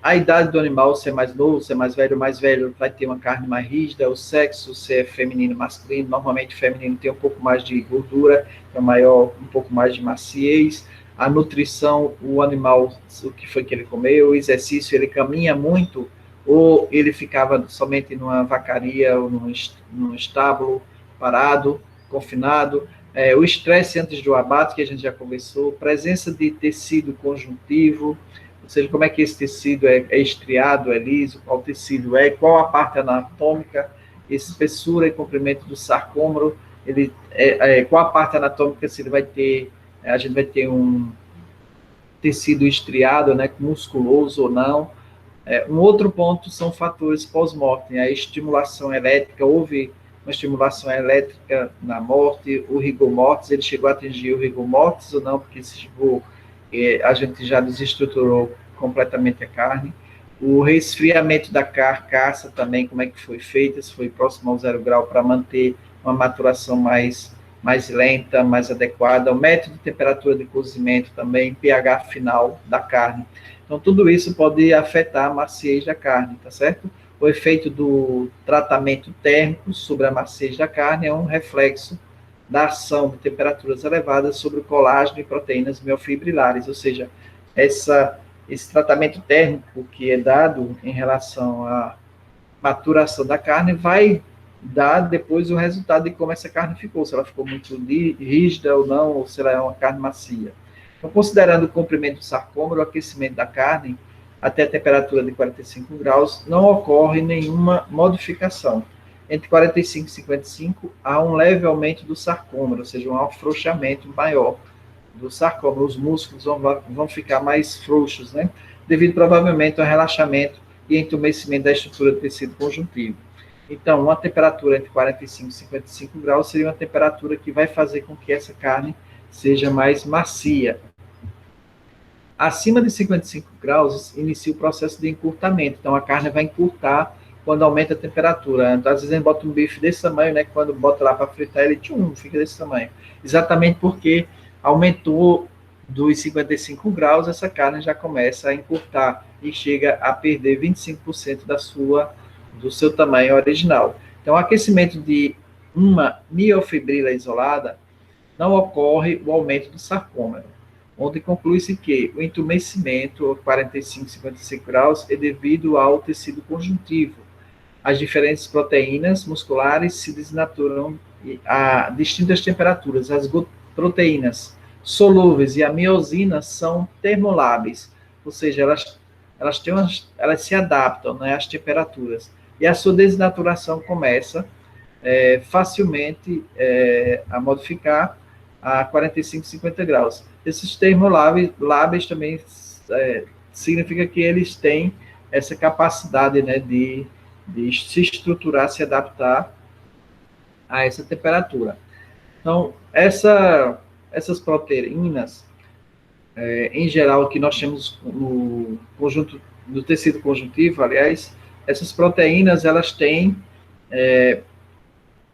a idade do animal, ser mais novo, ser mais velho vai ter uma carne mais rígida, o sexo, se é feminino, masculino, normalmente feminino tem um pouco mais de gordura, é maior, um pouco mais de maciez, a nutrição, o animal, o que foi que ele comeu, o exercício, ele caminha muito, ou ele ficava somente numa vacaria ou num estábulo, parado, confinado, o estresse antes do abate, que a gente já conversou, presença de tecido conjuntivo, ou seja, como é que esse tecido é estriado, é liso, qual tecido é, qual a parte anatômica, espessura e comprimento do sarcômero, qual a parte anatômica, se ele vai ter, a gente vai ter um tecido estriado, né, musculoso ou não. Um outro ponto são fatores pós-mortem, a estimulação elétrica, houve uma estimulação elétrica na morte, o rigor mortis, ele chegou a atingir o rigor mortis ou não, porque se chegou, a gente já desestruturou completamente a carne. O resfriamento da carcaça também, como é que foi feito, se foi próximo ao 0 grau para manter uma maturação mais lenta, mais adequada, o método de temperatura de cozimento também, pH final da carne. Então, tudo isso pode afetar a maciez da carne, tá certo? O efeito do tratamento térmico sobre a maciez da carne é um reflexo da ação de temperaturas elevadas sobre o colágeno e proteínas miofibrilares, ou seja, esse tratamento térmico que é dado em relação à maturação da carne vai dar depois o resultado de como essa carne ficou, se ela ficou muito rígida ou não, ou se ela é uma carne macia. Então, considerando o comprimento do sarcômero, o aquecimento da carne até a temperatura de 45 graus, não ocorre nenhuma modificação. Entre 45 e 55, há um leve aumento do sarcômero, ou seja, um afrouxamento maior do sarcômero. Os músculos vão ficar mais frouxos, né? Devido provavelmente ao relaxamento e entumecimento da estrutura do tecido conjuntivo. Então, uma temperatura entre 45 e 55 graus seria uma temperatura que vai fazer com que essa carne seja mais macia. Acima de 55 graus, inicia o processo de encurtamento. Então, a carne vai encurtar quando aumenta a temperatura. Então, às vezes, a gente bota um bife desse tamanho, né? Quando bota lá para fritar, ele fica desse tamanho. Exatamente porque aumentou dos 55 graus, essa carne já começa a encurtar e chega a perder 25% do seu tamanho original. Então, o aquecimento de uma miofibrila isolada não ocorre o aumento do sarcômero, onde conclui-se que o entumecimento, 45, 55 graus, é devido ao tecido conjuntivo. As diferentes proteínas musculares se desnaturam a distintas temperaturas. As proteínas solúveis e a miosina são termoláveis, ou seja, elas se adaptam, né, às temperaturas. E a sua desnaturação começa facilmente a modificar a 45, 50 graus. Esses termoláveis também significa que eles têm essa capacidade, né, de se estruturar, se adaptar a essa temperatura. Então, essas proteínas, em geral, que nós temos no conjunto do tecido conjuntivo, aliás, essas proteínas, elas têm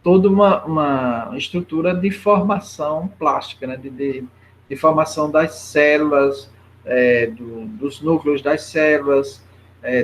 toda uma estrutura de formação plástica, né? de formação das células, dos núcleos das células,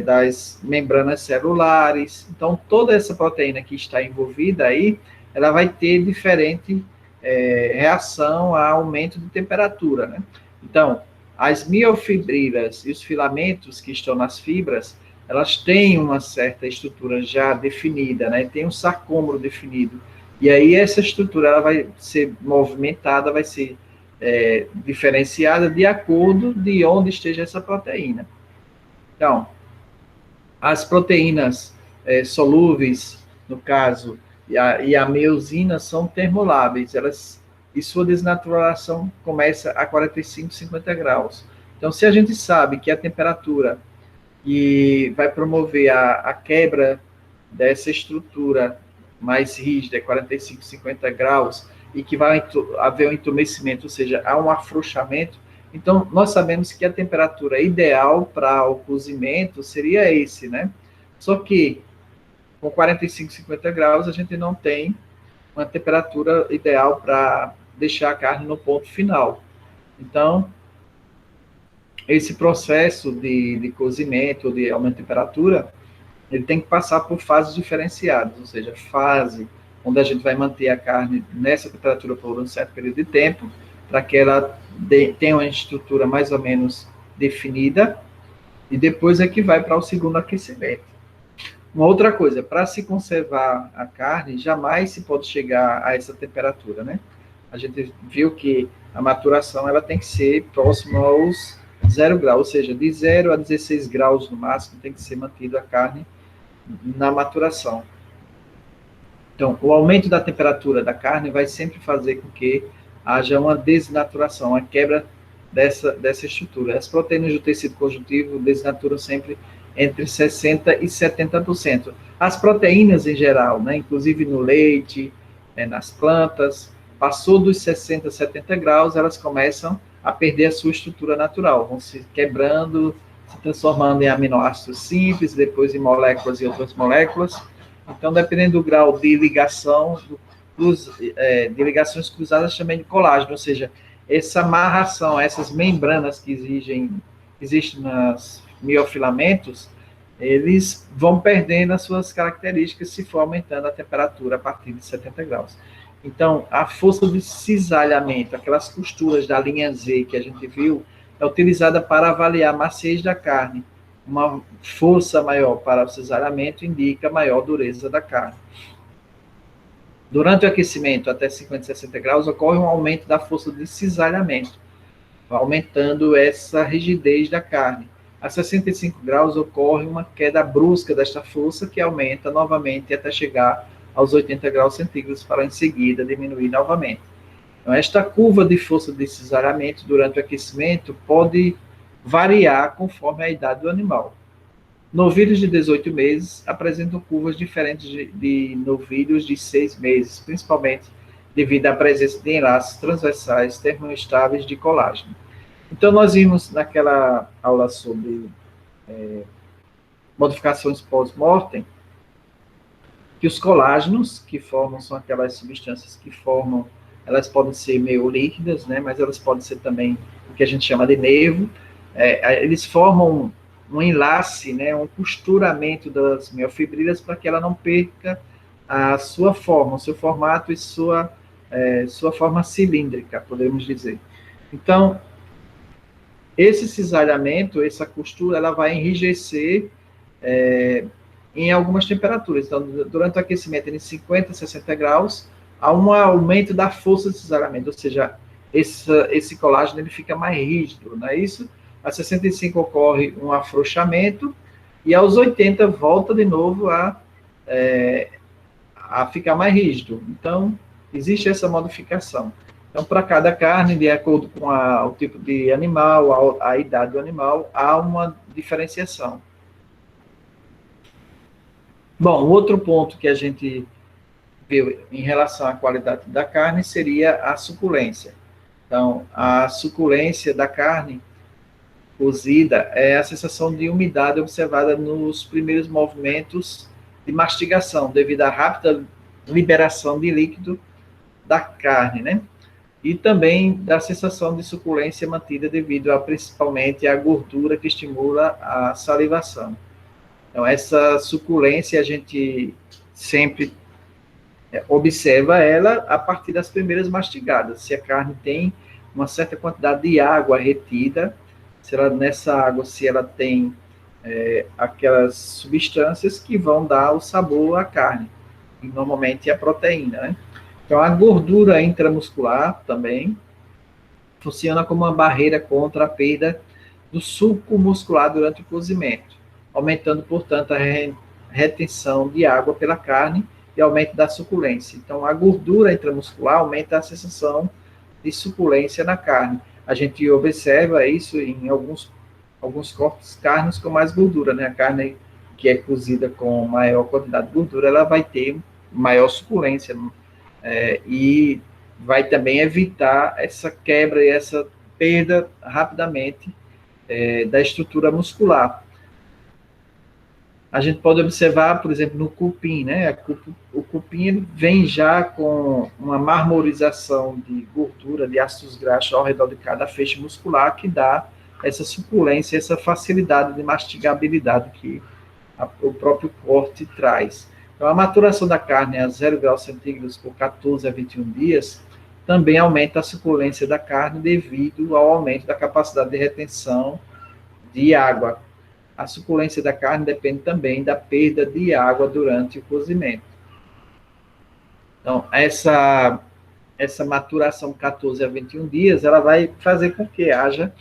das membranas celulares. Então, toda essa proteína que está envolvida aí, ela vai ter diferente reação a aumento de temperatura, né? Então, as miofibrilas e os filamentos que estão nas fibras, elas têm uma certa estrutura já definida, né? Tem um sarcômero definido. E aí essa estrutura ela vai ser movimentada, vai ser diferenciada de acordo de onde esteja essa proteína. Então, as proteínas solúveis, no caso, e a miosina são termoláveis, e sua desnaturação começa a 45, 50 graus. Então, se a gente sabe que a temperatura que vai promover a quebra dessa estrutura mais rígida, 45, 50 graus, e que vai haver um entumecimento, ou seja, há um afrouxamento, então nós sabemos que a temperatura ideal para o cozimento seria esse, né? Só que com 45, 50 graus a gente não tem uma temperatura ideal para deixar a carne no ponto final. Então, esse processo de cozimento, de aumento de temperatura, ele tem que passar por fases diferenciadas, ou seja, fase onde a gente vai manter a carne nessa temperatura por um certo período de tempo, para que ela tenha uma estrutura mais ou menos definida, e depois é que vai para o segundo aquecimento. Uma outra coisa, para se conservar a carne, jamais se pode chegar a essa temperatura, né? A gente viu que a maturação ela tem que ser próxima aos 0 graus, ou seja, de 0 a 16 graus no máximo tem que ser mantido a carne na maturação. Então, o aumento da temperatura da carne vai sempre fazer com que haja uma desnaturação, uma quebra dessa estrutura. As proteínas do tecido conjuntivo desnaturam sempre entre 60% e 70%. As proteínas em geral, né, inclusive no leite, nas plantas, passou dos 60, 70 graus, elas começam a perder a sua estrutura natural, vão se quebrando, se transformando em aminoácidos simples, depois em moléculas e outras moléculas. Então, dependendo do grau de ligação, de ligações cruzadas também de colágeno, ou seja, essa amarração, essas membranas que existem nos miofilamentos, eles vão perdendo as suas características se for aumentando a temperatura a partir de 70 graus. Então, a força de cisalhamento, aquelas costuras da linha Z que a gente viu, é utilizada para avaliar a maciez da carne. Uma força maior para o cisalhamento indica maior dureza da carne. Durante o aquecimento até 50, 60 graus, ocorre um aumento da força de cisalhamento, aumentando essa rigidez da carne. A 65 graus ocorre uma queda brusca desta força, que aumenta novamente até chegar aos 80 graus centígrados, para em seguida diminuir novamente. Então, esta curva de força de cisalhamento durante o aquecimento pode variar conforme a idade do animal. Novilhos de 18 meses apresentam curvas diferentes de novilhos de 6 meses, principalmente devido à presença de enlaces transversais termoestáveis de colágeno. Então, nós vimos naquela aula sobre modificações pós-mortem, que os colágenos que formam são aquelas substâncias que formam, elas podem ser meio líquidas, né, mas elas podem ser também o que a gente chama de nervo. Eles formam um enlace, né, um costuramento das miofibrilas para que ela não perca a sua forma, o seu formato e sua forma cilíndrica, podemos dizer. Então, esse cisalhamento, essa costura, ela vai enrijecer em algumas temperaturas. Então, durante o aquecimento em 50, 60 graus, há um aumento da força de cisalhamento, ou seja, esse colágeno ele fica mais rígido, não é isso? A 65 ocorre um afrouxamento, e aos 80 volta de novo a ficar mais rígido. Então, existe essa modificação. Então, para cada carne, de acordo com o tipo de animal, a idade do animal, há uma diferenciação. Bom, o outro ponto que a gente viu em relação à qualidade da carne seria a suculência. Então, a suculência da carne cozida é a sensação de umidade observada nos primeiros movimentos de mastigação, devido à rápida liberação de líquido da carne, né? E também da sensação de suculência mantida devido principalmente à gordura que estimula a salivação. Então, essa suculência a gente sempre observa ela a partir das primeiras mastigadas. Se a carne tem uma certa quantidade de água retida, nessa água, se ela tem aquelas substâncias que vão dar o sabor à carne, e normalmente a proteína, né? Então, a gordura intramuscular também funciona como uma barreira contra a perda do suco muscular durante o cozimento, aumentando, portanto, a retenção de água pela carne e aumento da suculência. Então, a gordura intramuscular aumenta a sensação de suculência na carne. A gente observa isso em alguns cortes de carnes com mais gordura, né? A carne que é cozida com maior quantidade de gordura, ela vai ter maior suculência, e vai também evitar essa quebra e essa perda rapidamente da estrutura muscular. A gente pode observar, por exemplo, no cupim, né? O cupim ele vem já com uma marmorização de gordura, de ácidos graxos ao redor de cada feixe muscular, que dá essa suculência, essa facilidade de mastigabilidade que o próprio corte traz. Então, a maturação da carne a 0 graus centígrados por 14 a 21 dias também aumenta a suculência da carne devido ao aumento da capacidade de retenção de água. A suculência da carne depende também da perda de água durante o cozimento. Então, essa maturação 14 a 21 dias, ela vai fazer com que haja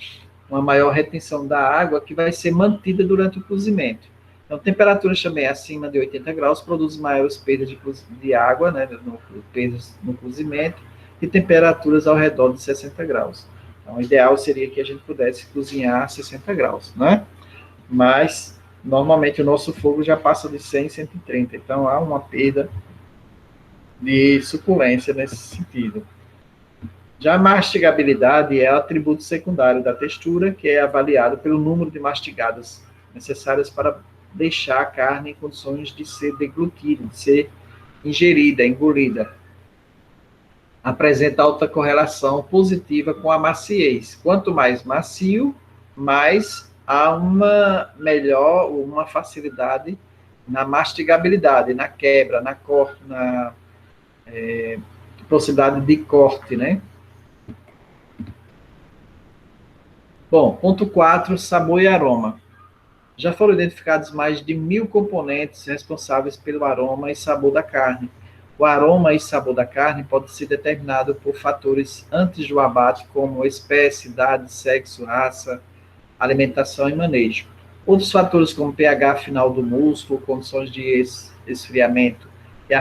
uma maior retenção da água que vai ser mantida durante o cozimento. Então, temperaturas também acima de 80 graus produzem maiores perdas de água, né, perdas no cozimento, e temperaturas ao redor de 60 graus. Então, o ideal seria que a gente pudesse cozinhar a 60 graus, né? Mas, normalmente, o nosso fogo já passa de 100 a 130, então há uma perda de suculência nesse sentido. Já a mastigabilidade é o atributo secundário da textura, que é avaliado pelo número de mastigadas necessárias para deixar a carne em condições de ser deglutida, de ser ingerida, engolida. Apresenta alta correlação positiva com a maciez. Quanto mais macio, mais há uma facilidade na mastigabilidade, na quebra, na corte, na possibilidade de corte, né? Bom, ponto 4, sabor e aroma. Já foram identificados mais de 1.000 componentes responsáveis pelo aroma e sabor da carne. O aroma e sabor da carne pode ser determinado por fatores antes do abate, como espécie, idade, sexo, raça, alimentação e manejo. Outros fatores, como pH final do músculo, condições de esfriamento e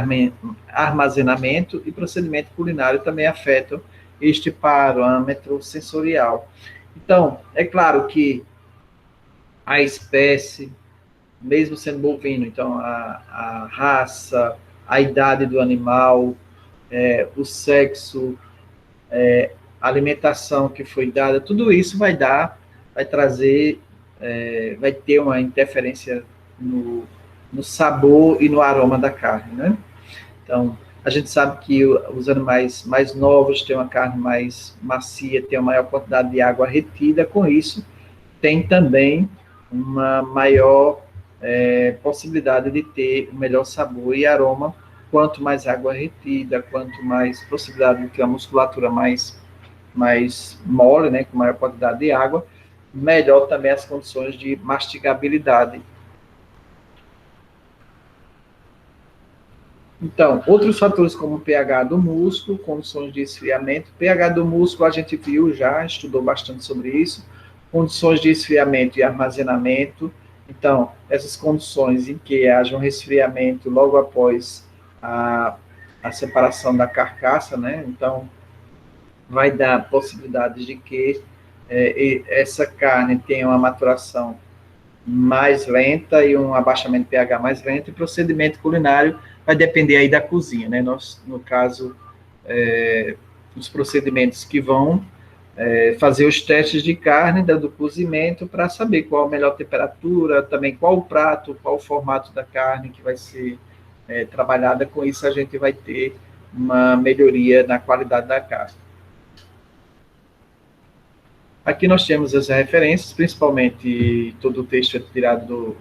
armazenamento e procedimento culinário também afetam este parâmetro sensorial. Então, é claro que a espécie, mesmo sendo bovino, então a raça, a idade do animal, o sexo, a alimentação que foi dada, tudo isso vai trazer, vai ter uma interferência no sabor e no aroma da carne, né? Então, a gente sabe que os animais mais novos têm uma carne mais macia, tem uma maior quantidade de água retida, com isso, tem também uma maior possibilidade de ter um melhor sabor e aroma, quanto mais água retida, quanto mais possibilidade de ter uma musculatura mais mole, né, com maior quantidade de água, melhor também as condições de mastigabilidade. Então, outros fatores como o pH do músculo, condições de esfriamento. pH do músculo a gente viu já, estudou bastante sobre isso. Condições de esfriamento e armazenamento. Então, essas condições em que haja um resfriamento logo após a separação da carcaça, né? Então, vai dar possibilidade de que essa carne tenha uma maturação mais lenta e um abaixamento de pH mais lento, e procedimento culinário vai depender aí da cozinha, né? Nós, no caso, os procedimentos que vão fazer os testes de carne do cozimento para saber qual a melhor temperatura, também qual o prato, qual o formato da carne que vai ser trabalhada. Com isso, a gente vai ter uma melhoria na qualidade da carne. Aqui nós temos as referências, principalmente todo o texto é tirado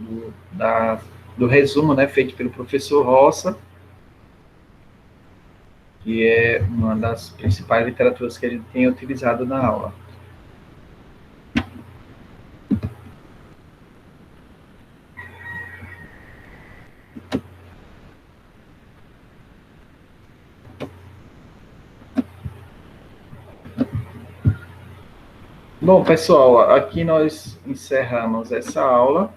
do resumo, né, feito pelo professor Roça, que é uma das principais literaturas que ele tem utilizado na aula. Bom, pessoal, aqui nós encerramos essa aula.